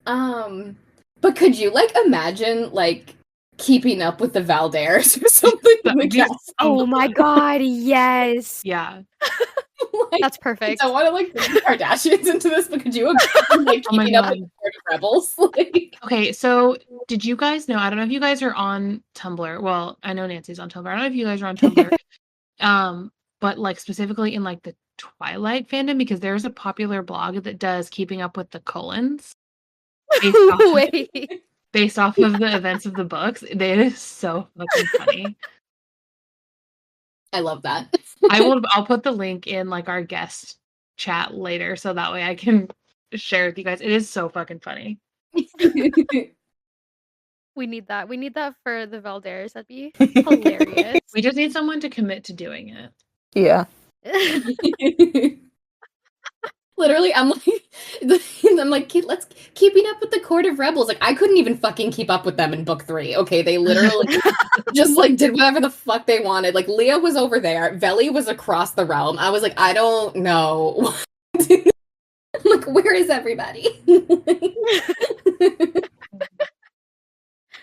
But could you like imagine like keeping up with the Valdairs or something in the cast? Oh my god, yes. Yeah. Like, That's I perfect. don't want to like bring the Kardashians into this, but could you imagine like Oh my keeping up God. with the Court of Rebels? Like, Okay, so did you guys know? I don't know if you guys are on Tumblr. Well, I know Nancy's on Tumblr. I don't know if you guys are on Tumblr. But like specifically in like the Twilight fandom, because there's a popular blog that does keeping up with the Cullens based off Wait. based off of the events of the books. It is so fucking funny. I love that. I'll put the link in like our guest chat later so that way I can share with you guys. It is so fucking funny. We need that. We need that for the Valdairs. That'd be hilarious. We just need someone to commit to doing it. Yeah. Literally, I'm like, let's keeping up with the Court of Rebels. Like, I couldn't even fucking keep up with them in book 3. Okay, they literally just like did whatever the fuck they wanted. Like, Leah was over there, Veli was across the realm. I was like, I don't know. I'm like, where is everybody?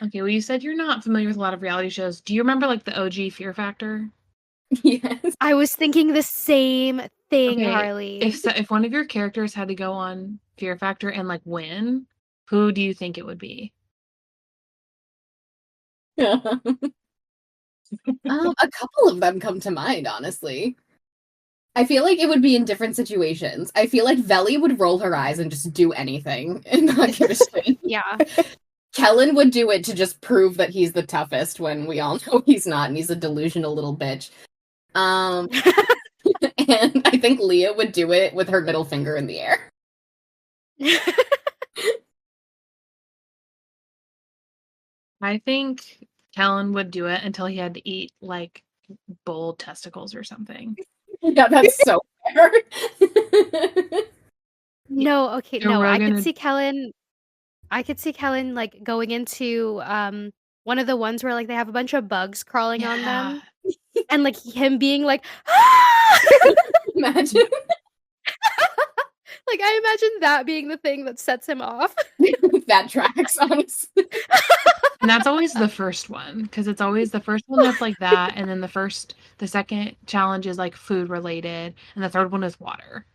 Okay, well, you said you're not familiar with a lot of reality shows. Do you remember like the OG Fear Factor? Yes. I was thinking the same thing, Okay, Harley. if one of your characters had to go on Fear Factor and like win, who do you think it would be? A couple of them come to mind, honestly. I feel like it would be in different situations. I feel like Veli would roll her eyes and just do anything and not give a shit. Yeah. Kellen would do it to just prove that he's the toughest when we all know he's not and he's a delusional little bitch. And I think Leah would do it with her middle finger in the air. I think Kellen would do it until he had to eat like bull testicles or something. Yeah, that's so fair. No, okay, Joe no. I Rogan could see Kellen like going into one of the ones where like they have a bunch of bugs crawling on them and like him being like "Ah!" Imagine. Like I imagine that being the thing that sets him off. That tracks, honestly. And that's always the first one, because it's always the first one that's like that, and then the second challenge is like food related, and the third one is water.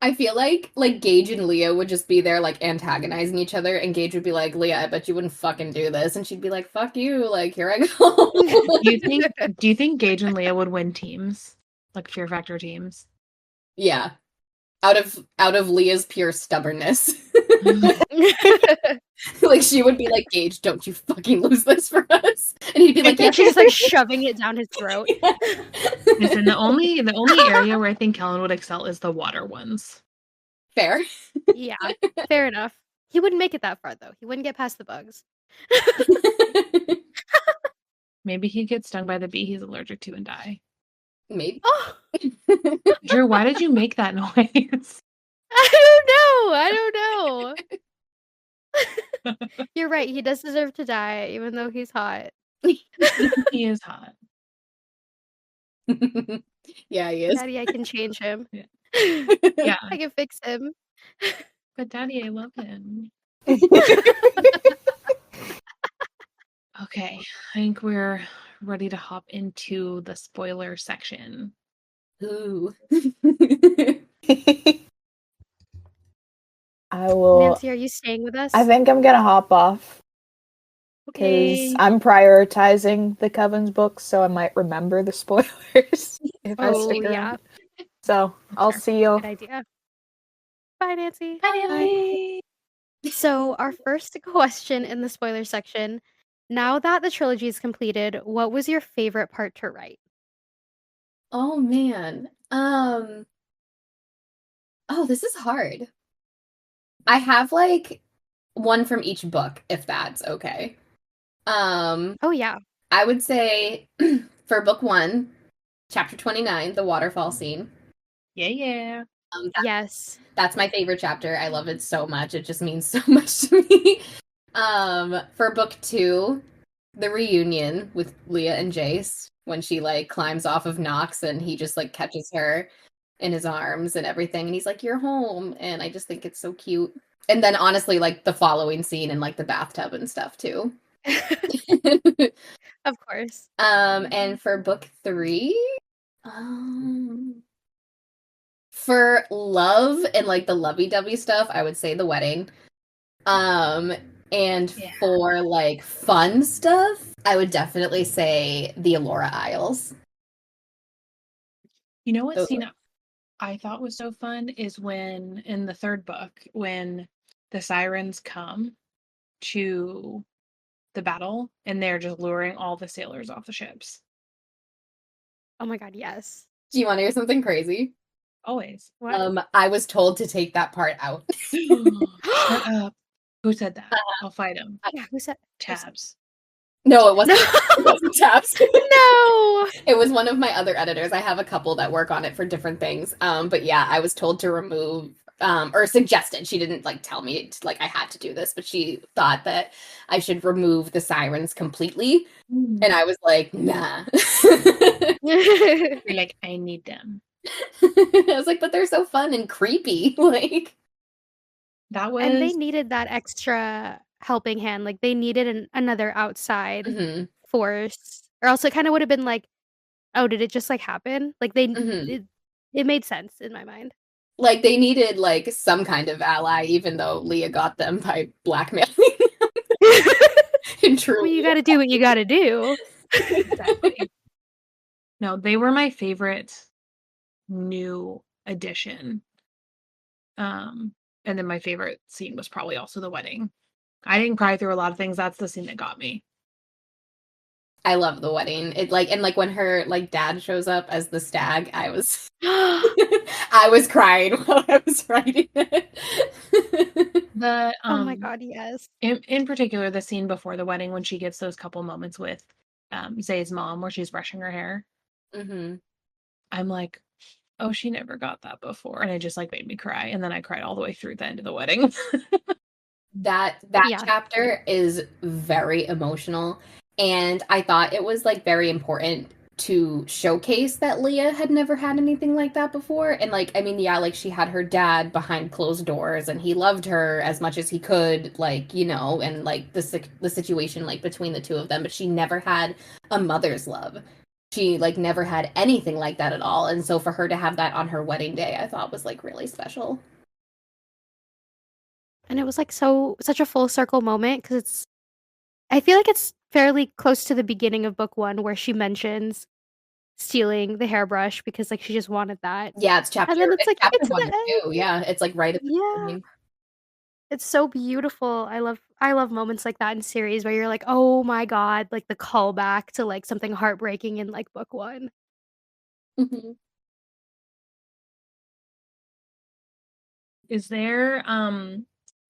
I feel like Gage and Leah would just be there like antagonizing each other, and Gage would be like, Leah, I bet you wouldn't fucking do this, and she'd be like, fuck you, like here I go. Do you think Gage and Leah would win teams? Like Fear Factor teams? Yeah. Out of Leah's pure stubbornness. Like she would be like, Gage, don't you fucking lose this for us. And he'd be like, yeah. She's just like shoving it down his throat. Listen, the only area where I think Kellen would excel is the water ones. Fair. Yeah, fair enough. He wouldn't make it that far though. He wouldn't get past the bugs. Maybe he'd get stung by the bee he's allergic to and die. Maybe. Oh, Drew, why did you make that noise? I don't know. You're right. He does deserve to die, even though he's hot. He is hot. Yeah, he is. Daddy, I can change him. Yeah. Yeah. I can fix him. But Daddy, I love him. Okay, I think we're ready to hop into the spoiler section. Ooh. I will. Nancy, are you staying with us? I think I'm gonna hop off because Okay. I'm prioritizing the Coven's books, so I might remember the spoilers if I stick around. Yeah. So I'll see you. Good idea. Bye, Nancy. Bye. So, our first question in the spoiler section. Now that the trilogy is completed, what was your favorite part to write? Oh man. Oh, this is hard. I have like one from each book, if that's okay. Oh yeah. I would say for book 1, chapter 29, the waterfall scene. Yeah. Yes. That's my favorite chapter. I love it so much. It just means so much to me. For book 2, the reunion with Leah and Jace when she like climbs off of Nox and he just like catches her in his arms and everything, and he's like, "You're home," and I just think it's so cute. And then honestly, like the following scene in like the bathtub and stuff too. Of course. And for book 3, for love and like the lovey-dovey stuff, I would say the wedding. And for like fun stuff, I would definitely say the Allura Isles. You know what scene I thought was so fun is when in the third book, when the sirens come to the battle and they're just luring all the sailors off the ships. Oh my god, yes. Do you want to hear something crazy? Always. What? I was told to take that part out. Shut up. Who said that? I'll fight him. Yeah, who said Tabs. No, it wasn't. It wasn't Tabs. No. It was one of my other editors. I have a couple that work on it for different things. But yeah, I was told to remove, or suggested. She didn't like tell me like I had to do this, but she thought that I should remove the sirens completely, and I was like, nah. You're like, I need them. I was like, but they're so fun and creepy. Like that was, And they needed that extra helping hand. Like they needed another outside Mhm. force, or else it kind of would have been like, oh, did it just like happen? Like Mhm. it made sense in my mind. Like they needed like some kind of ally, even though Leah got them by blackmailing in Well, you truly. got to do what you got to do. Exactly. No, they were my favorite new addition. And then my favorite scene was probably also the wedding. I didn't cry through a lot of things. That's the scene that got me. I love the wedding. It like and like when her like dad shows up as the stag, I was Oh I was crying while I was writing it. The my god, yes. in particular, the scene before the wedding when she gets those couple moments with Zay's mom where she's brushing her hair. Mm-hmm. I'm like, oh, she never got that before. And it just like made me cry. And then I cried all the way through the end of the wedding. That Yeah. chapter is very emotional, and I thought it was like very important to showcase that Leah had never had anything like that before. And like, I mean, yeah, like she had her dad behind closed doors and he loved her as much as he could, like, you know, and like the situation like between the two of them, but she never had a mother's love. She like never had anything like that at all. And so for her to have that on her wedding day, I thought was like really special. And it was like such a full circle moment because I feel like it's fairly close to the beginning of book 1 where she mentions stealing the hairbrush because like she just wanted that. Yeah, it's And then it's like chapter it's one the or end. two. Yeah, it's like right at the Yeah. beginning. It's so beautiful. I love moments like that in series where you're like, "Oh my god," like the callback to like something heartbreaking in like book 1. Mhm. Is there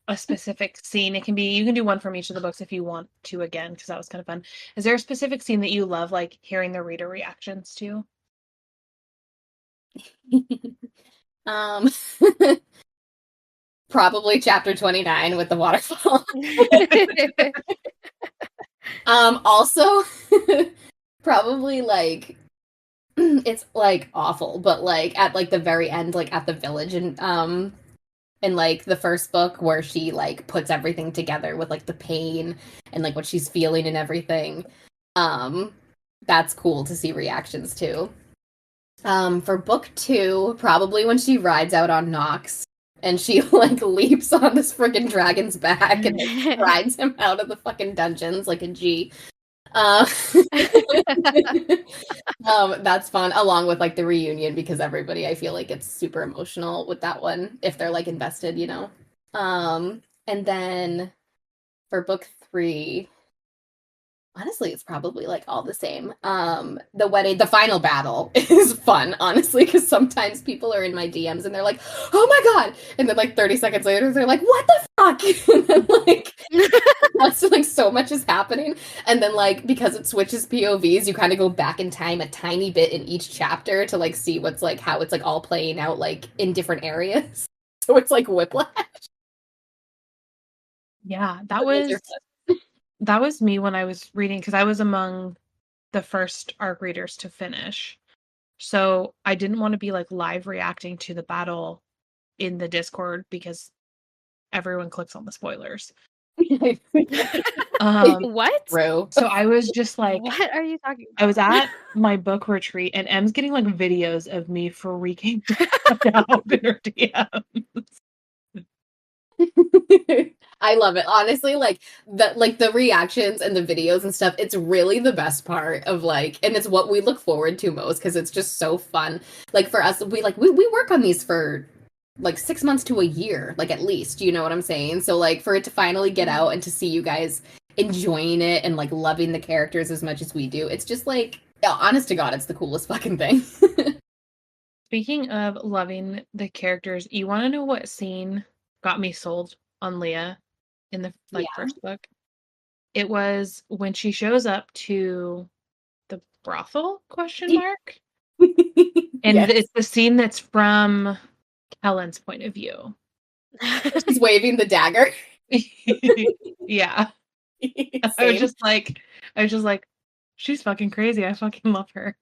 a specific scene? It can be, you can do one from each of the books if you want to again, because that was kind of fun. Is there a specific scene that you love, like hearing the reader reactions to? um, probably chapter 29 with the waterfall. Also, probably like it's like awful, but like at like the very end, like at the village, and in like the first book where she like puts everything together with like the pain and like what she's feeling and everything. Um, that's cool to see reactions to. For book 2, probably when she rides out on Nox and she like leaps on this freaking dragon's back and like, rides him out of the fucking dungeons like a G. Uh, that's fun, along with like the reunion because everybody, I feel like it's super emotional with that one if they're like invested, you know. And then for book 3, honestly, it's probably like all the same. The wedding, the final battle is fun, honestly, because sometimes people are in my DMs and they're like, "Oh my god!" and then like 30 seconds later, they're like, "What the fuck?" and then like that's like so much is happening, and then like because it switches POVs, you kind of go back in time a tiny bit in each chapter to like see what's like how it's like all playing out like in different areas. So it's like whiplash. Yeah, But those are that was me when I was reading, because I was among the first ARC readers to finish. So I didn't want to be like live reacting to the battle in the Discord because everyone clicks on the spoilers. fun. What? True. So I was just like, What are you talking I was about? at my book retreat and Em's getting like videos of me freaking out in her DMs. I love it. Honestly, like the reactions and the videos and stuff, it's really the best part of like, and it's what we look forward to most because it's just so fun. Like for us, we work on these for like 6 months to a year, like at least, you know what I'm saying? So like for it to finally get out and to see you guys enjoying it and like loving the characters as much as we do, it's just like, yeah, honest to God, it's the coolest fucking thing. Speaking of loving the characters, you want to know what scene got me sold on Leah in the like Yeah. first book? It was when she shows up to the brothel question mark. And Yes. it's the scene that's from Helen's point of view. She's waving the dagger. Yeah. I was just like, she's fucking crazy. I fucking love her.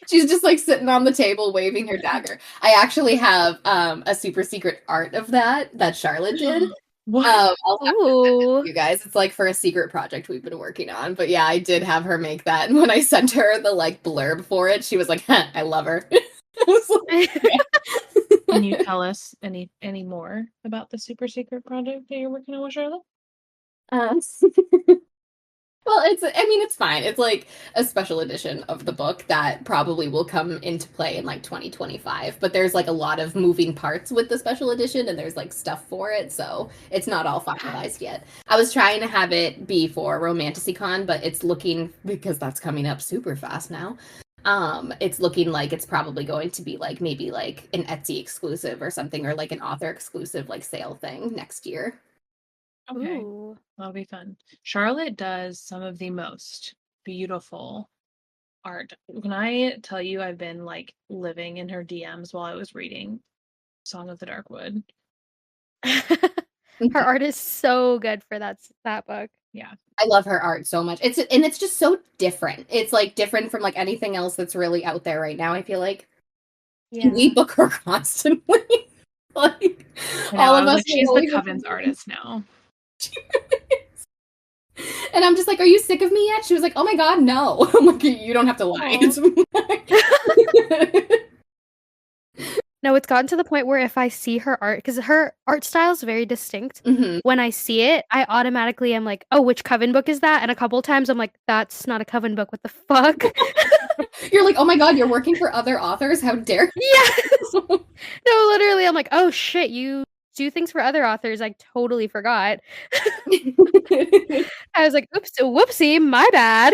She's just like sitting on the table waving her dagger. I actually have a super secret art of that Charlotte did. What? I'll have to send it Ooh. to you guys. It's like for a secret project we've been working on. But yeah, I did have her make that. And when I sent her the like blurb for it, she was like, huh, I love her. I was like, yeah. Can you tell us any more about the super secret project that you're working on with Charlotte? Um, well, it's fine. It's like a special edition of the book that probably will come into play in like 2025. But there's like a lot of moving parts with the special edition and there's like stuff for it. So it's not all finalized yet. I was trying to have it be for Romanticycon, but it's looking, because that's coming up super fast now. It's looking like it's probably going to be like maybe like an Etsy exclusive or something, or like an author exclusive like sale thing next year. Okay. Ooh. That'll be fun. Charlotte does some of the most beautiful art. When I tell you I've been like living in her DMs while I was reading Song of the Darkwood. Her art is so good for that book. Yeah. I love her art so much. It's just so different. It's like different from like anything else that's really out there right now, I feel like. Yeah. We book her constantly. Like I know, all I of was us like, she's are the always Coven's artist now. and I'm just like, are you sick of me yet? She was like, oh my god, no. I'm like, you don't have to lie. No, it's gotten to the point where if I see her art, because her art style is very distinct, Mhm. when I see it, I automatically am like, oh, which Coven book is that? And a couple times I'm like, that's not a Coven book. What the fuck? You're like, oh my god, you're working for other authors? How dare Yes. No, literally, I'm like, oh shit, you do things for other authors. I totally forgot. I was like, oops, whoopsie, my bad.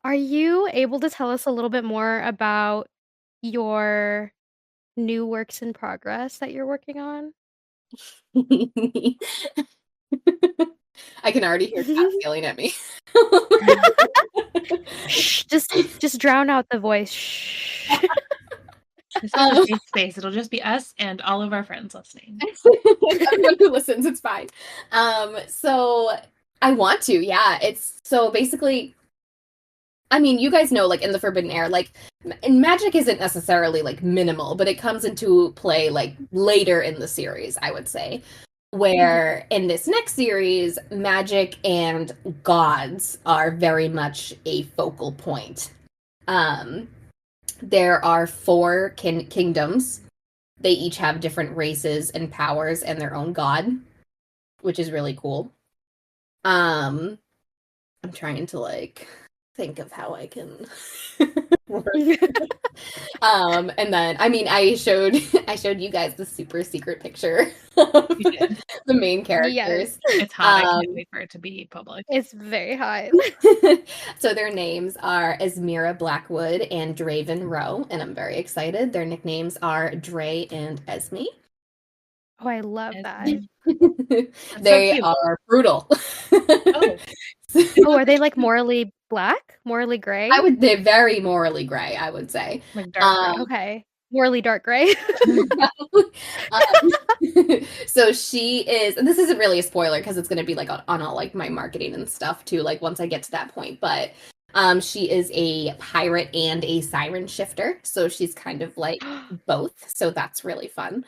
Are you able to tell us a little bit more about your new works in progress that you're working on? I can already hear Kat yelling at me. Shh, just drown out the voice. Shh. This is a safe space. It'll just be us and all of our friends listening. Everyone who listens, it's fine. So I want to, yeah. It's so basically, I mean, you guys know, like in the Forbidden Heir, like magic isn't necessarily like minimal, but it comes into play like later in the series, I would say. Where in this next series, magic and gods are very much a focal point. There are four kingdoms. They each have different races and powers and their own god, which is really cool. I'm trying to like think of how I can work. And then I mean I showed you guys the super secret picture of You did. the main Yes. characters. It's hot. I can't wait for it to be public. It's very hot. So their names are Esmira Blackwood and Draven Rowe, and I'm very excited. Their nicknames are Dre and Esme. Oh, I love that. They cute. are brutal. Oh. Oh, are they like morally black? Morally gray? They're very morally gray, I would say. Like dark gray. Okay. Morally dark gray. So she is, and this isn't really a spoiler because it's going to be like on all like my marketing and stuff too, like once I get to that point, but she is a pirate and a siren shifter, so she's kind of like both, so that's really fun.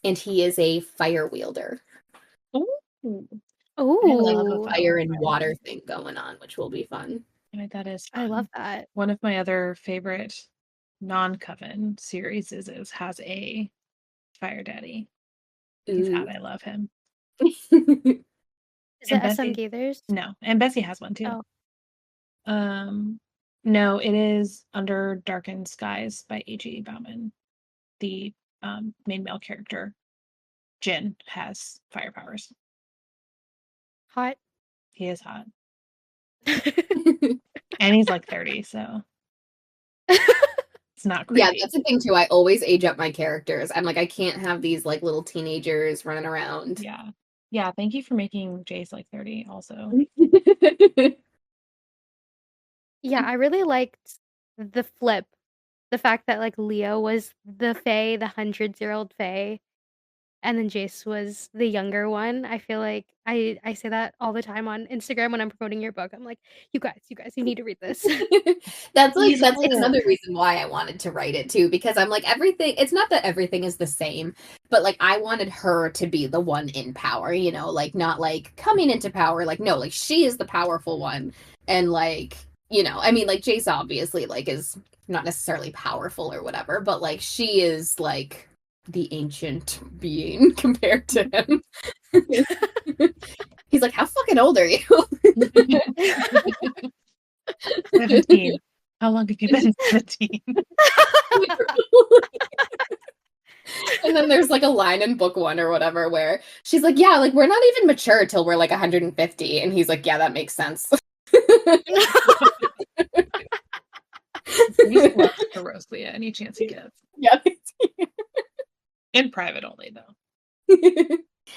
And he is a fire wielder. Ooh. Like a Ooh. fire and water thing going on, which will be fun. That is I fun. love that. One of my other favorite non-Coven series has a fire daddy. He's Ooh. hot. I love him. Is And it SM Bessie- Gaithers? No, and Bessie has one too. Oh. No, it is Under Darkened Skies by A.G. Bauman. The main male character, Jin, has fire powers. Hot. He is hot. And he's like 30, so it's not creepy. Yeah, that's the thing too. I always age up my characters. I'm like, I can't have these like little teenagers running around. Yeah. Yeah, thank you for making Jace like 30 also. Yeah, I really liked the flip. The fact that like Leo was the Fae, the 100-year-old Fae. and then Jace was the younger one. I feel like I say that all the time on Instagram when I'm promoting your book. I'm like, you guys, you need to read this. That's He's like old. another reason why I wanted to write it too, because I'm like everything. It's not that everything is the same, but like I wanted her to be the one in power, you know, like not like coming into power, like no, like she is the powerful one, and like you know, I mean, like Jace obviously like is not necessarily powerful or whatever, but like she is like the ancient being compared to him. He's like, how fucking old are you? 17. How long have you been 17? And then there's like a line in book 1 or whatever where she's like, yeah, like we're not even mature till we're like 150. And he's like, yeah, that makes sense. He loves to roast Leah any chance he gets. Yeah. In private only, though.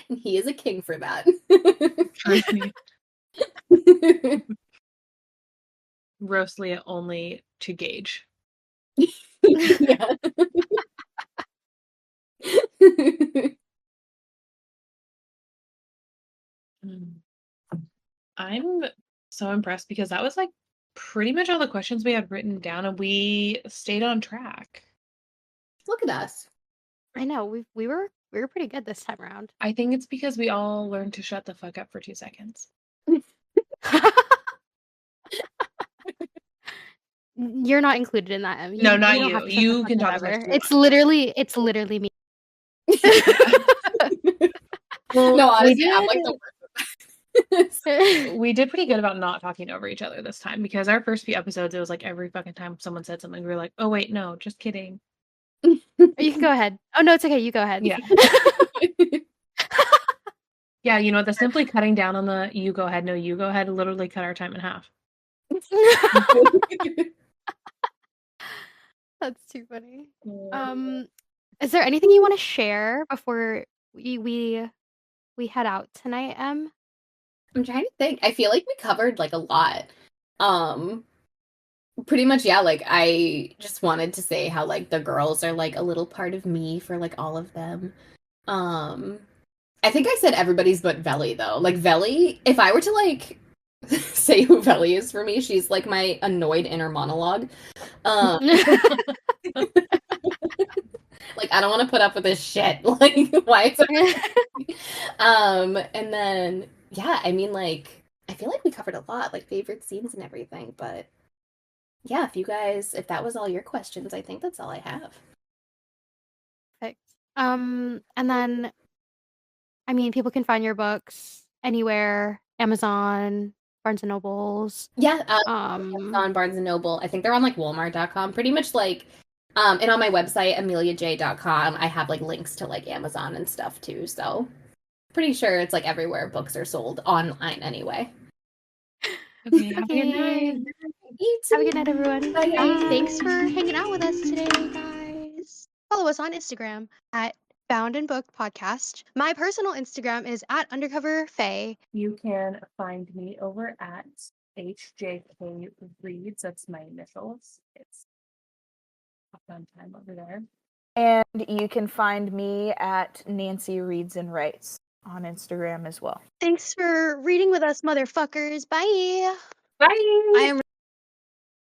And he is a king for that. Roast Leah only to gauge. Yeah. I'm so impressed because that was like pretty much all the questions we had written down, and we stayed on track. Look at us. I know we were pretty good this time around. I think it's because we all learned to shut the fuck up for 2 seconds. You're not included in that, Em. No, not don't you. have to shut the You fuck can up talk as much ever. as you It's literally me. Well, No, we honestly, I'm like did, the worst. we did pretty good about not talking over each other this time because our first few episodes, it was like every fucking time someone said something, we were like, oh, wait, no, just kidding. You can go ahead. Oh no, it's okay. You go ahead. Yeah. Yeah, you know, the simply cutting down on the you go ahead, no, you go ahead literally cut our time in half. That's too funny. Is there anything you want to share before we head out tonight, Em? I'm trying to think. I feel like we covered like a lot. Pretty much, yeah, like I just wanted to say how like the girls are like a little part of me for like all of them. I think I said everybody's but Veli though. Like Veli, if I were to like say who Veli is for me, she's like my annoyed inner monologue. Like I don't want to put up with this shit. Like why is it? And then yeah, I mean like I feel like we covered a lot, like favorite scenes and everything, but yeah, if that was all your questions, I think that's all I have. Perfect. And then I mean, people can find your books anywhere, Amazon, Barnes and Nobles. Yeah, on Barnes and Noble. I think they're on like Walmart.com. Pretty much like and on my website, EmiliaJae.com, I have like links to like Amazon and stuff too. So pretty sure it's like everywhere books are sold online anyway. Okay, have a good night. Have a good night, everyone. Bye. Thanks for hanging out with us today, guys. Follow us on Instagram at Bound and Book Podcast. My personal Instagram is at Undercover Faye. You can find me over at HJK Reads. That's my initials. It's a fun time over there. And you can find me at Nancy Reads and Writes on Instagram as well. Thanks for reading with us, motherfuckers. Bye. Bye. I am